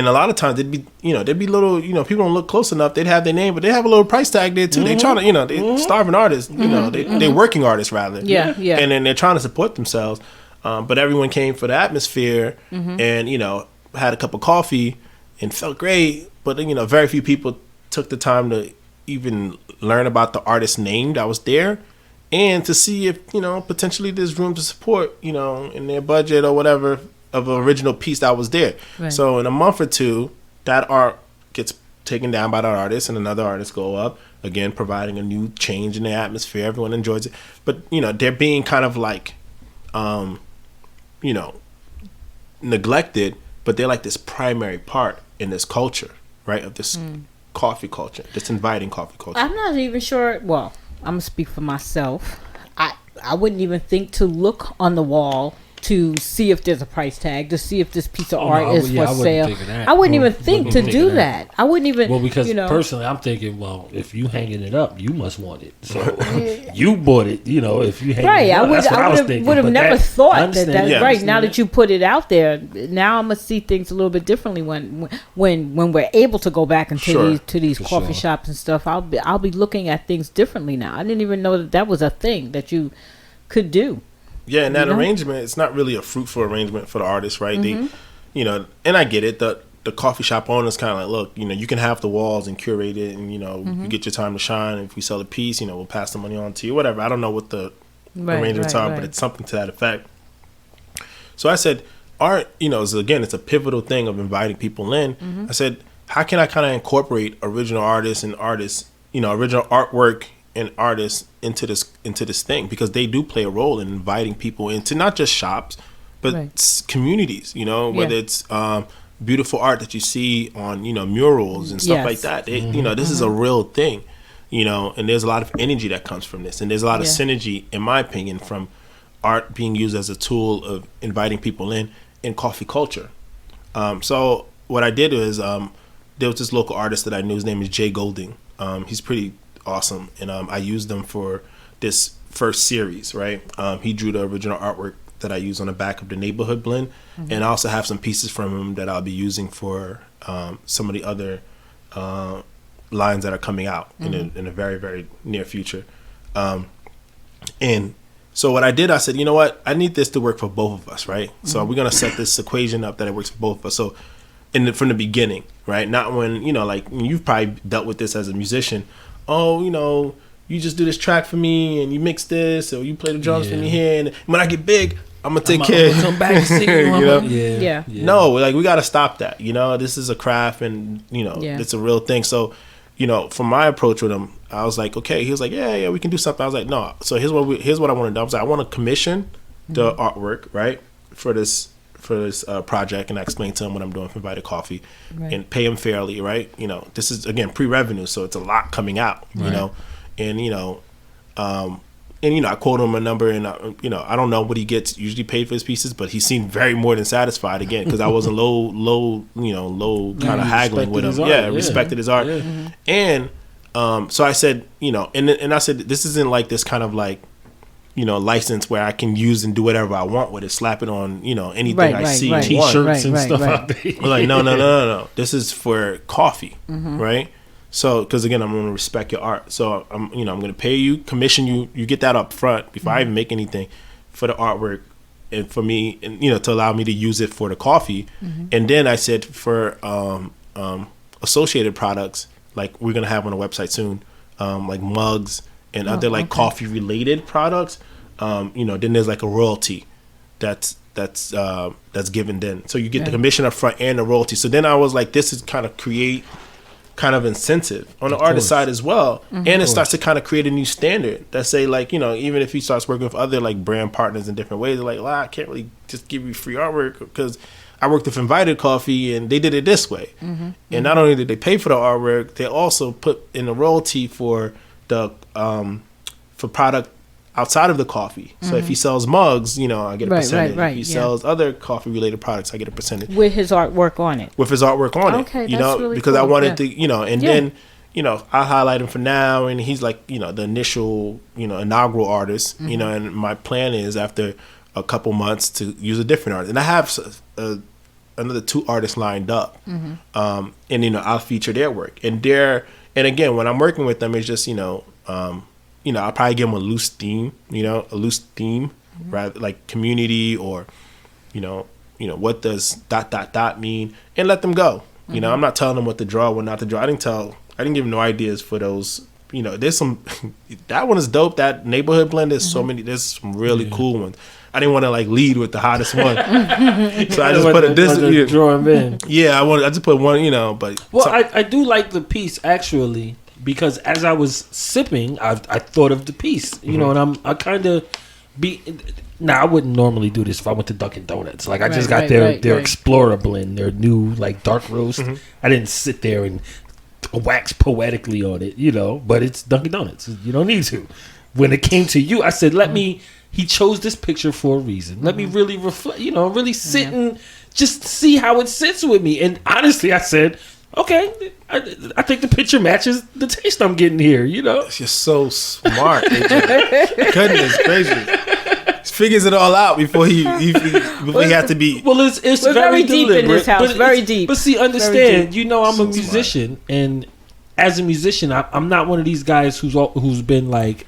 a lot of times there'd be little, you know, people don't look close enough. They'd have their name, but they have a little price tag there too. They trying to, you know, they starving artists, you know, they working artists rather. Yeah. And then they're trying to support themselves. But everyone came for the atmosphere and, you know, had a cup of coffee and felt great. But, you know, very few people took the time to even learn about the artist's name that was there and to see if, you know, potentially there's room to support, you know, in their budget or whatever, of an original piece that was there. Right. So in a month or two, that art gets taken down by that artist and another artist go up, again, providing a new change in the atmosphere. Everyone enjoys it. But, you know, they're being kind of like, you know, neglected, but they're like this primary part in this culture, right? Of this coffee culture, this inviting coffee culture. I'm not even sure. Well, I'm going to speak for myself. I wouldn't even think to look on the wall to see if there's a price tag, to see if this piece of art is for sale. I wouldn't even think to do that. I wouldn't even. Well, because you know, personally, I'm thinking, well, if you hanging it up, you must want it. So you bought it, you know. If you hang it up, that's what I was thinking. Would have never thought that. Yeah, right now that you put it out there, now I'm gonna see things a little bit differently when we're able to go back into these coffee shops and stuff. I'll be looking at things differently now. I didn't even know that was a thing that you could do. Yeah, and that arrangement, it's not really a fruitful arrangement for the artist, right? They, you know, and I get it. The coffee shop owner's kind of like, look, you know, you can have the walls and curate it, and you know, you get your time to shine. If we sell a piece, you know, we'll pass the money on to you, whatever. I don't know what the arrangements are, but it's something to that effect. So I said, art, you know, it's a pivotal thing of inviting people in. I said, how can I kind of incorporate original artists, you know, original artwork and artists into this thing, because they do play a role in inviting people into not just shops but communities, you know, whether it's beautiful art that you see on, you know, murals and stuff like that. You know, this is a real thing, you know, and there's a lot of energy that comes from this, and there's a lot of synergy, in my opinion, from art being used as a tool of inviting people in coffee culture. So what I did was there was this local artist that I knew. His name is Jay Golding. He's pretty awesome, and I used them for this first series, right? He drew the original artwork that I use on the back of the neighborhood blend, and I also have some pieces from him that I'll be using for some of the other lines that are coming out in a very, very near future. And so what I did, I said, you know what, I need this to work for both of us, right? So we're gonna set this equation up that it works for both of us. So from the beginning, right? Not when, you know, like you've probably dealt with this as a musician. Oh, you know, you just do this track for me and you mix this, or you play the drums for me here, and when I get big, I'm gonna take care. I'm gonna come back and sing. You know? No, like we gotta stop that. You know, this is a craft, and you know, it's a real thing. So, you know, from my approach with him, I was like, okay. He was like, yeah, we can do something. I was like, no. So here's what I want to do. I was like, I want to commission the artwork, right, for this project, and I explained to him what I'm doing for Invited Coffee, and pay him fairly, right? You know, this is again pre-revenue, so it's a lot coming out, you know, and you know, I quote him a number, and you know, I don't know what he gets usually paid for his pieces, but he seemed very more than satisfied again, because I wasn't low kind of haggling with him. Respected his art, and so I said, you know, and I said, this isn't like this kind of like, you know, license where I can use and do whatever I want with it, slap it on, you know, anything I see. T-shirts and stuff out there. Like, no. This is for coffee, right? So, because again, I'm going to respect your art. So, I'm going to pay you, commission you. You get that up front before I even make anything for the artwork, and for me, and you know, to allow me to use it for the coffee. And then I said for associated products, like we're going to have on the website soon, like mugs and other like coffee related products, you know, then there's like a royalty that's given then. So you get the commission up front and the royalty. So then I was like, this is kind of create kind of incentive on the artist side as well. And it starts to kind of create a new standard that say, like, you know, even if he starts working with other like brand partners in different ways, like, well, I can't really just give you free artwork because I worked with Invited Coffee, and they did it this way. And not only did they pay for the artwork, they also put in a royalty for the for product outside of the coffee. So if he sells mugs, you know, I get a percentage. If he sells other coffee related products, I get a percentage. With his artwork on it. With his artwork on it. You know, really because cool. I wanted to, you know, and then, you know, I highlight him for now, and he's like, you know, the initial, you know, inaugural artist, you know, and my plan is after a couple months to use a different artist. And I have another 2 artists lined up. And, you know, I'll feature their work. And again, when I'm working with them, it's just, you know, I'll probably give them a loose theme, rather like community or, you know, what does ... mean, and let them go. You know, I'm not telling them what to draw, what not to draw. I didn't give them no ideas for those. You know, there's some, that one is dope. That neighborhood blend, there's some really cool ones. I didn't want to like lead with the hottest one. So I just put draw them in. Yeah, I just put one, you know, but. Well, I do like the piece actually, because as I was sipping, I thought of the piece, you know, and I kind of now I wouldn't normally do this if I went to Dunkin' Donuts. Like I just got their Explorer blend, their new like dark roast. I didn't sit there and wax poetically on it, you know, but it's Dunkin' Donuts. You don't need to. When it came to you, I said, he chose this picture for a reason. Let me really reflect, you know, really sit and just see how it sits with me. And honestly, I said, okay, I think the picture matches the taste I'm getting here, you know. You're so smart, AJ. Goodness gracious. Figures it all out before he had to be. Well, it's very deep in this house. Very deep. But see, understand, you know, I'm a musician, and as a musician, I'm not one of these guys who's been like,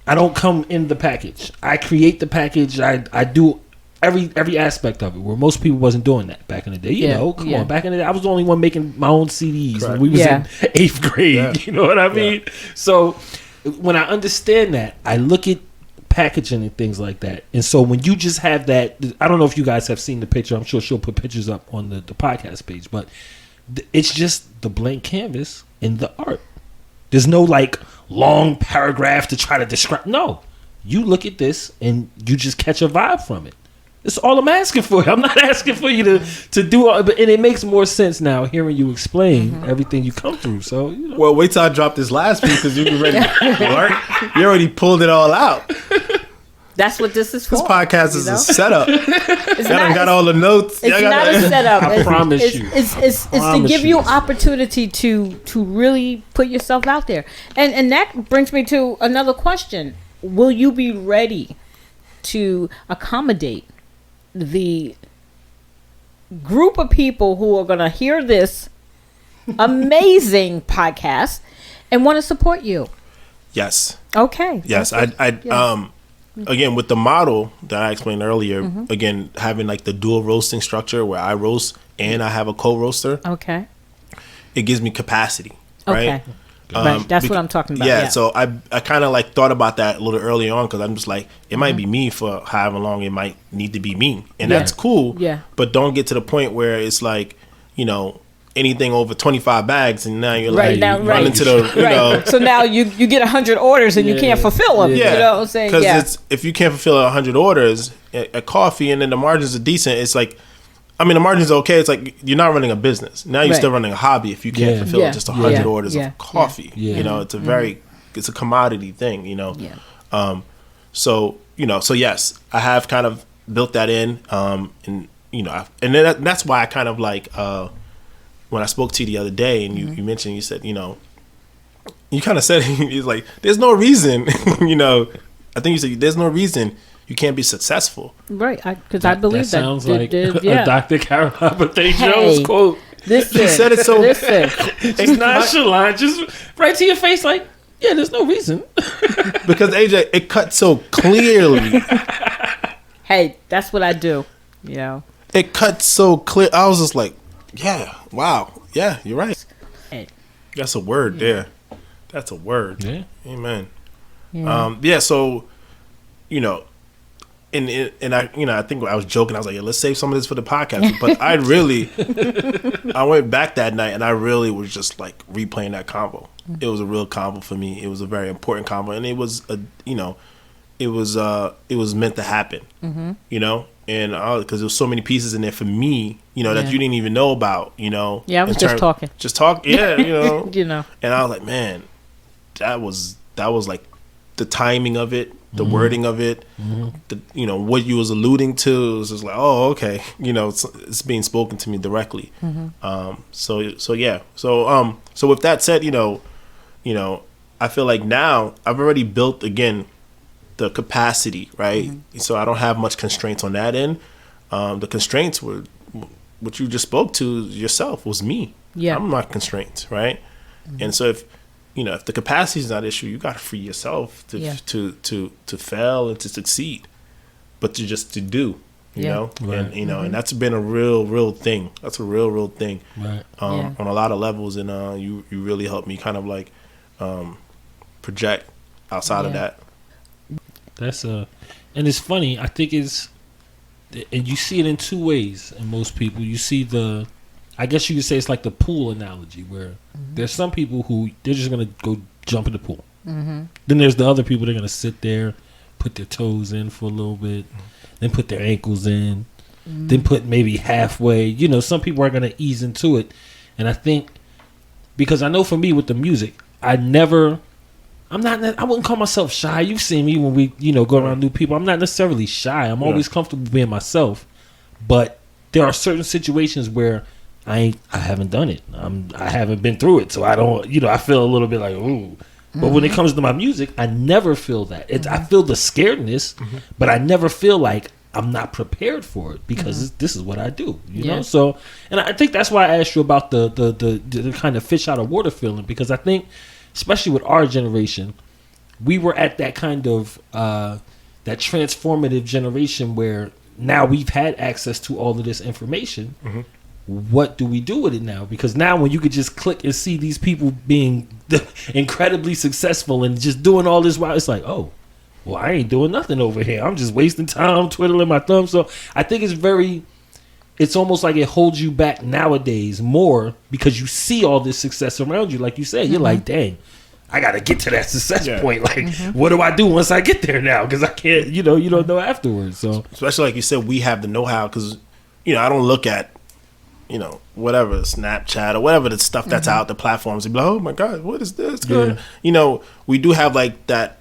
I don't come in the package. I create the package. I do every aspect of it. Where most people wasn't doing that back in the day. You know, come on. Back in the day, I was the only one making my own CDs when we was in 8th grade. Yeah. You know what I mean? So when I understand that, I look at packaging and things like that. And so when you just have that, I don't know if you guys have seen the picture. I'm sure she'll put pictures up on the podcast page, but it's just the blank canvas and the art. There's no like long paragraph to try to describe. No, you look at this and you just catch a vibe from it. That's all I'm asking for. I'm not asking for you to do all, but and it makes more sense now hearing you explain everything you come through. So, you know. Well, wait till I drop this last piece because you're ready to work. You already pulled it all out. That's what this is for. This podcast is a setup. Y'all done got all the notes. It's not a setup. I promise you. It's to give you opportunity to really put yourself out there. And that brings me to another question. Will you be ready to accommodate the group of people who are going to hear this amazing podcast and want to support you? Yes. Okay. Yes. Again, with the model that I explained earlier, again, having like the dual roasting structure where I roast and I have a co-roaster. Okay. It gives me capacity. Right. Right. That's what I'm talking about. Yeah. So I kind of like thought about that a little early on because I'm just like, it might be me for however long it might need to be me. And that's cool. Yeah. But don't get to the point where it's like, you know, anything over 25 bags and now you're like running to the, you know. So now you get 100 orders and you can't fulfill them. Yeah. You know what I'm saying? Because if you can't fulfill 100 orders at coffee and then the margins are decent, it's like, I mean, the margins are okay. It's like you're not running a business. Now you're still running a hobby if you can't fulfill just 100 orders of coffee. You know, it's it's a commodity thing, you know. So, you know, so yes, I have kind of built that in. And, you know, and then that's why I kind of like, when I spoke to you the other day and you mentioned, you said, you know, you kind of said, it's like, there's no reason, you know, I think you said, there's no reason you can't be successful. Right. Because I believe that. Sounds like a Dr. Caroline Bethea-Jones quote. Listen. She said it so. Listen. It's nonchalant. Just right to your face like, yeah, there's no reason. Because AJ, it cut so clearly. Hey, that's what I do. You know. It cut so clear. I was just like, yeah, wow. Yeah, you're right. Hey. That's a word there. That's a word. Yeah. Amen. Yeah. So, you know, and I, you know, I think I was joking. I was like, yeah, let's save some of this for the podcast. But I went back that night and I really was just like replaying that convo. It was a real convo for me. It was a very important convo, and it was it was meant to happen. You know, and because there was so many pieces in there for me, that you didn't even know about, Yeah, I was just talk, yeah, And I was like, man, that was like the timing of it, the wording of it, the what you was alluding to was just like, oh, okay, it's being spoken to me directly. So with that said, I feel like now I've already built again the capacity, right? So I don't have much constraints on that end. The constraints were what you just spoke to yourself was me. Yeah, I'm not constrained, right? And so if the capacity is not an issue, you got to free yourself to fail and to succeed, but to do, right. And that's been a real thing. That's a real thing, right? On a lot of levels, and you really helped me kind of like project outside of that. That's and it's funny. I think and you see it in two ways in most people. You see I guess you could say it's like the pool analogy where there's some people who they're just going to go jump in the pool. Then there's the other people that are going to sit there, put their toes in for a little bit, then put their ankles in, then put maybe halfway. Some people are going to ease into it. And I think because I know for me with the music, I wouldn't call myself shy. You've seen me when we, go around new people. I'm not necessarily shy. I'm always comfortable being myself. But there are certain situations where I haven't done it. I haven't been through it. So I don't, I feel a little bit like, ooh. But when it comes to my music, I never feel that. I feel the scaredness, but I never feel like I'm not prepared for it because this is what I do, you know? So, and I think that's why I asked you about the kind of fish out of water feeling, because I think, especially with our generation, we were at that kind of that transformative generation where now we've had access to all of this information. What do we do with it now? Because now when you could just click and see these people being incredibly successful and just doing all this while, it's like, oh, well, I ain't doing nothing over here. I'm just wasting time twiddling my thumbs. So I think it's almost like it holds you back nowadays more because you see all this success around you. Like you said, you're like, dang, I got to get to that success point. Like, what do I do once I get there now? Because I can't, you don't know afterwards. So especially like you said, we have the know-how because, I don't look at, whatever, Snapchat or whatever the stuff that's out, the platforms, and be like, oh my God, what is this? We do have like that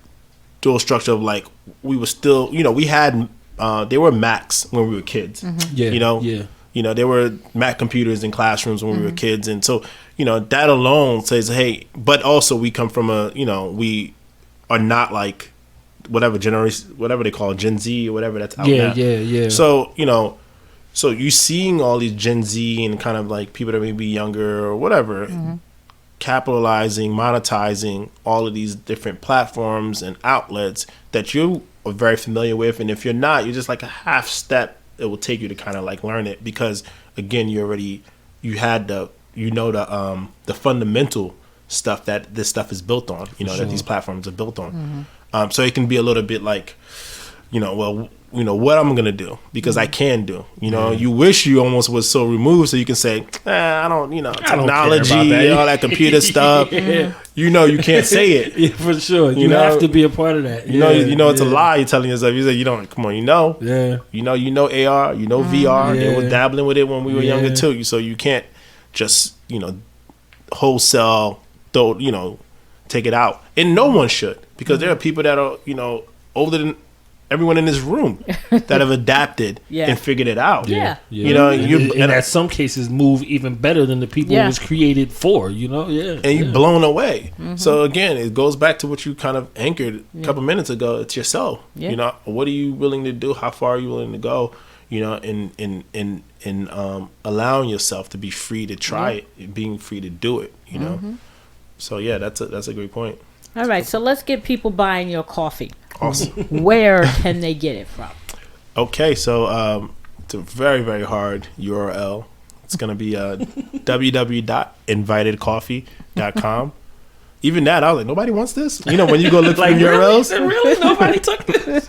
dual structure of like, we were still, we had, they were Macs when we were kids. There were Mac computers in classrooms when we were kids. And so, that alone says, hey, but also we come from we are not like whatever generation, whatever they call it, Gen Z or whatever that's out now. So, so you seeing all these Gen Z and kind of like people that may be younger or whatever, capitalizing, monetizing all of these different platforms and outlets that you are very familiar with. And if you're not, you're just like a half step it will take you to kind of like learn it because again, you had the fundamental stuff that this stuff is built on, that these platforms are built on. So it can be a little bit like, what I'm going to do because I can do, you wish you almost was so removed so you can say, I don't, technology, all that computer stuff, you can't say it. Yeah, for sure. You have to be a part of that. It's a lie you're telling yourself. You say, you don't, come on, you know AR, VR. They were dabbling with it when we were younger too. So you can't just, wholesale, take it out. And no one should because there are people that are, older than everyone in this room that have adapted and figured it out. And at some cases move even better than the people it was created for, And you're blown away. So again, it goes back to what you kind of anchored a couple minutes ago. It's yourself. What are you willing to do? How far are you willing to go? In allowing yourself to be free to try it, being free to do it, So that's a great point. All right, so let's get people buying your coffee. Awesome. Where can they get it from? Okay, so it's a very, very hard URL. It's going to be www.invitedcoffee.com. Even that, I was like, nobody wants this? When you go look for URLs. Really? Nobody took this?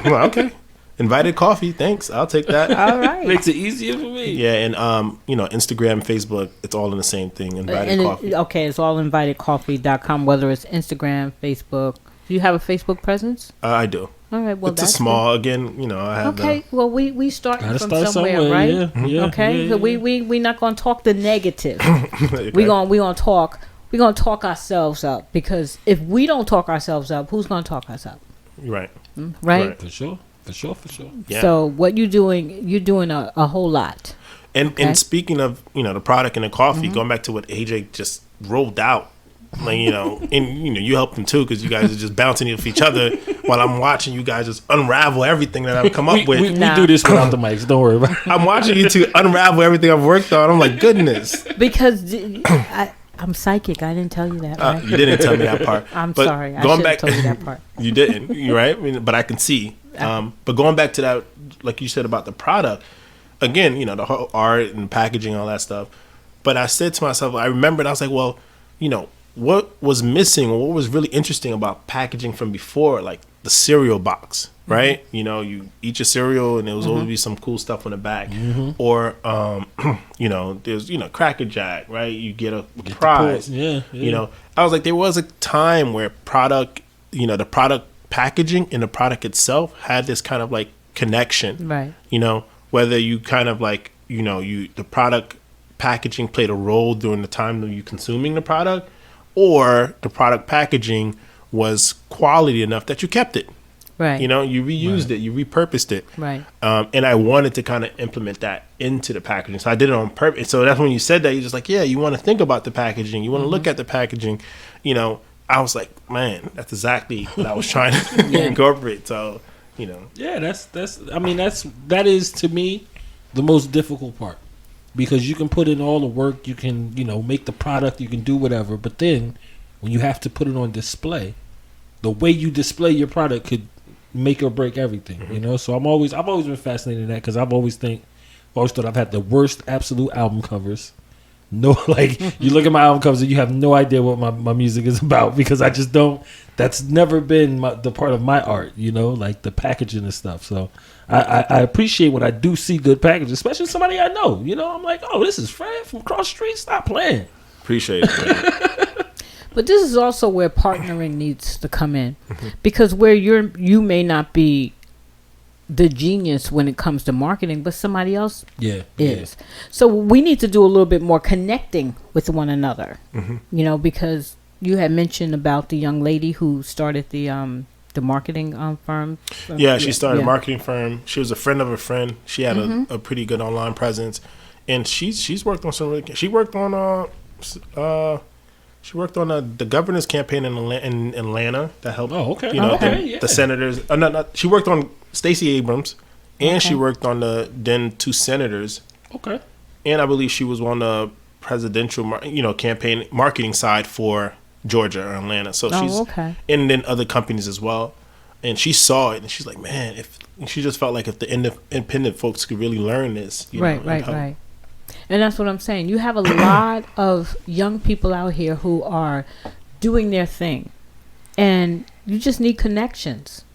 I'm like, okay. Invited coffee, thanks. I'll take that. All right. Makes it easier for me. Yeah, and Instagram, Facebook, it's all in the same thing. Invited Coffee. It's all invitedcoffee.com, whether it's Instagram, Facebook. Do you have a Facebook presence? I do. All right. Well, it's a small. Again, I have. Okay. Well, we start from somewhere, right? Yeah. Okay. Yeah, so we not gonna talk the negative. Okay. We gonna talk ourselves up, because if we don't talk ourselves up, who's gonna talk us up? Right. Right. For sure. Yeah. So what you're doing a whole lot. And speaking of the product and the coffee, going back to what AJ just rolled out. Like, and you helped them too, because you guys are just bouncing off each other while I'm watching you guys just unravel everything that I've come up with. We do this without the mics. Don't worry about it. I'm watching you two unravel everything I've worked on. I'm like, goodness. Because I'm psychic. I didn't tell you that. Right? You didn't tell me that part. I'm sorry. I should have told you that part. You didn't. You're right. But I can see. But going back to that, like you said about the product, again, the whole art and packaging, all that stuff. But I said to myself, I remembered, I was like, well, what was missing, or what was really interesting about packaging from before, like the cereal box, right? You eat your cereal and there was always be some cool stuff on the back, or there's Cracker Jack, right? You get a prize. Yeah. I was like, there was a time where product, the product packaging and the product itself had this kind of like connection, right? Whether you kind of like the product packaging played a role during the time of you consuming the product, or the product packaging was quality enough that you kept it. Right. You reused it, you repurposed it. Right. And I wanted to kind of implement that into the packaging. So I did it on purpose. So that's when you said that, you're just like, yeah, you want to think about the packaging. You want to look at the packaging. I was like, man, that's exactly what I was trying to incorporate. So, Yeah, that is to me the most difficult part. Because you can put in all the work, you can, make the product, you can do whatever. But then when you have to put it on display, the way you display your product could make or break everything, So I've always been fascinated in that, because I've always thought I've had the worst absolute album covers. No, like you look at my album covers and you have no idea what my music is about, because I just don't. That's never been the part of my art, like the packaging and stuff. So I appreciate when I do see good packaging, especially somebody I know. I'm like, oh, this is Fred from across the street. Stop playing. Appreciate it. But this is also where partnering needs to come in, because where you may not be the genius when it comes to marketing, but somebody else is. Yeah. So we need to do a little bit more connecting with one another, because you had mentioned about the young lady who started the marketing firm. Yeah, she started a marketing firm. She was a friend of a friend. She had a pretty good online presence, and she's worked on some. She worked on the governor's campaign in Atlanta that helped. Oh, okay. The senators. She worked on Stacey Abrams, and she worked on the then two senators. Okay. And I believe she was on the presidential, campaign marketing side for Georgia or Atlanta. So and then other companies as well. And she saw it, and she's like, man, she just felt like if the independent folks could really learn this, right. And that's what I'm saying. You have a lot of young people out here who are doing their thing, and you just need connections.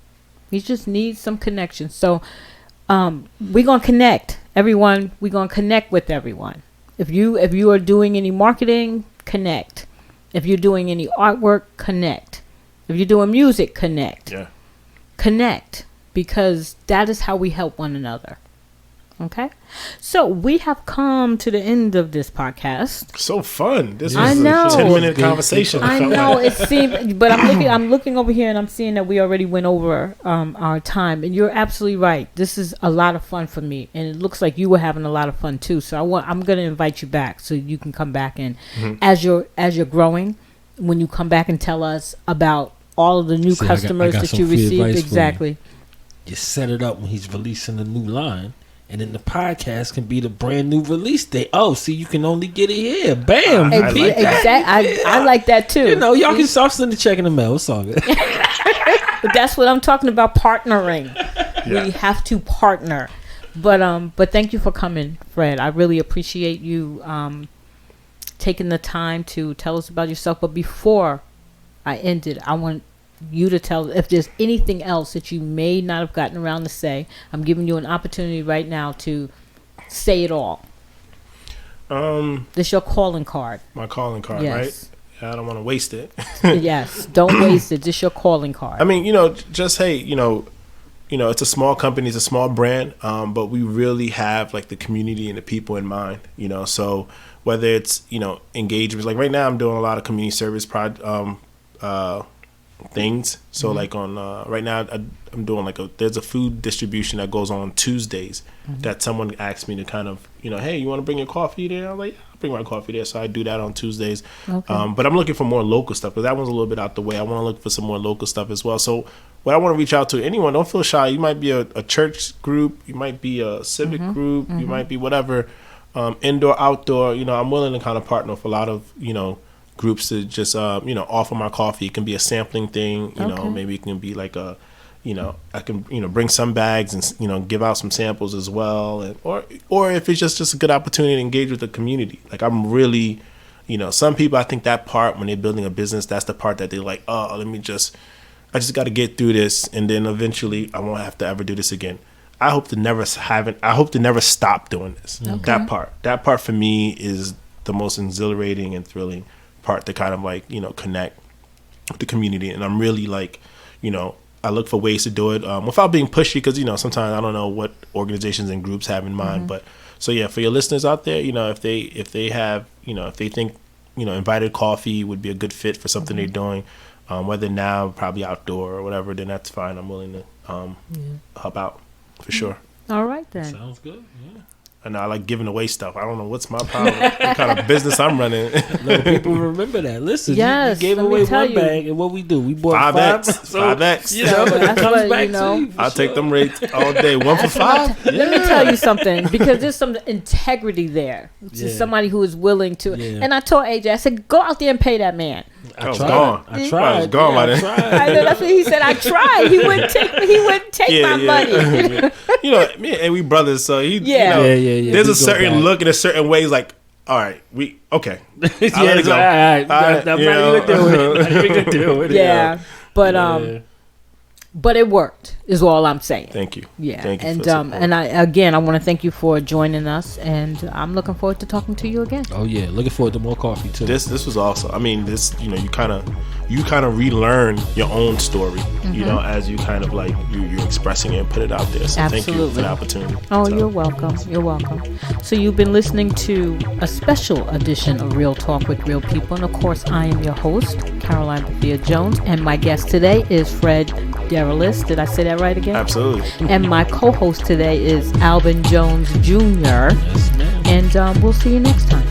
You just need some connections. So we're going to connect. Everyone, we're going to connect with everyone. If you are doing any marketing, connect. If you're doing any artwork, connect. If you're doing music, connect. Yeah. Connect, because that is how we help one another. Okay, so we have come to the end of this podcast. So fun! This was a 10-minute conversation. I know it seemed, but I'm looking over here and I'm seeing that we already went over our time. And you're absolutely right. This is a lot of fun for me, and it looks like you were having a lot of fun too. So I'm going to invite you back so you can come back and as you're growing, when you come back and tell us about all of the new customers that you received. Exactly. You set it up when he's releasing a new line. And then the podcast can be the brand new release date. Oh, see, you can only get it here. Bam. I like that. I like that too. Y'all can start sending a check in the mail. It's all good. But that's what I'm talking about, partnering. Yeah. We have to partner. But thank you for coming, Fred. I really appreciate you taking the time to tell us about yourself. But before I end it, I want you to tell if there's anything else that you may not have gotten around to say. I'm giving you an opportunity right now to say it all. This is your calling card. My calling card, yes. Right? I don't want to waste it. Yes, don't waste it. This is your calling card. I mean, just hey, it's a small company, it's a small brand, but we really have like the community and the people in mind. So whether it's engagements, like right now I'm doing a lot of community service things. So like on right now I'm doing there's a food distribution that goes on Tuesdays that someone asked me to kind of hey, you want to bring your coffee there? I'm like, yeah, I'll bring my coffee there. So I do that on Tuesdays. Okay. But I'm looking for more local stuff because that one's a little bit out the way. I want to look for some more local stuff as well. So what I want to reach out to anyone, don't feel shy. You might be a church group, you might be a civic group, you might be whatever, indoor, outdoor. I'm willing to kind of partner with a lot of groups to just offer my coffee. It can be a sampling thing. Maybe it can be like a I can bring some bags and give out some samples as well, and or if it's just a good opportunity to engage with the community. Like I'm really some people, I think that part when they're building a business, that's the part that they're like, oh, I just got to get through this, and then eventually I won't have to ever do this again. I hope to never stop doing this. Okay. That part for me is the most exhilarating and thrilling part to kind of connect with the community. And I'm really I look for ways to do it without being pushy, because sometimes I don't know what organizations and groups have in mind. But so yeah, for your listeners out there, if they have if they think invited coffee would be a good fit for something they're doing, whether now probably outdoor or whatever, then that's fine. I'm willing to help out for sure. All right then. Sounds good. Yeah. And I like giving away stuff. I don't know what's my problem. What kind of business I'm running. No, people remember that. Listen, yes, you gave away one bag, and what we do, we bought 5X. So, 5X. That's comes back to you. I'll take them rates all day. 1 for 5. Let me tell you something, because there's some integrity there. Somebody who is willing to. And I told AJ, I said, go out there and pay that man. I was gone. I tried. I was gone by then. I know, that's what he said. I tried. He wouldn't take my money. And we brothers, so he. Yeah. There's a certain look in a certain way. He's like, all right, okay. Let it go. All right. Not even deal with it. Yeah, but it worked, is all I'm saying. Thank you. Yeah. Thank you and I want to thank you for joining us, and I'm looking forward to talking to you again. Oh yeah, looking forward to more coffee too. This was awesome. I mean, this you kind of relearn your own story, as you kind of you're expressing it and put it out there. So Absolutely. Thank you for the opportunity. Oh, you're welcome. You're welcome. So you've been listening to a special edition of Real Talk with Real People, and of course, I am your host, Caroline Bethea-Jones, and my guest today is Fred Derilus. Did I say that right again? Absolutely. And my co-host today is Alvin Jones Jr. Yes, ma'am. And we'll see you next time.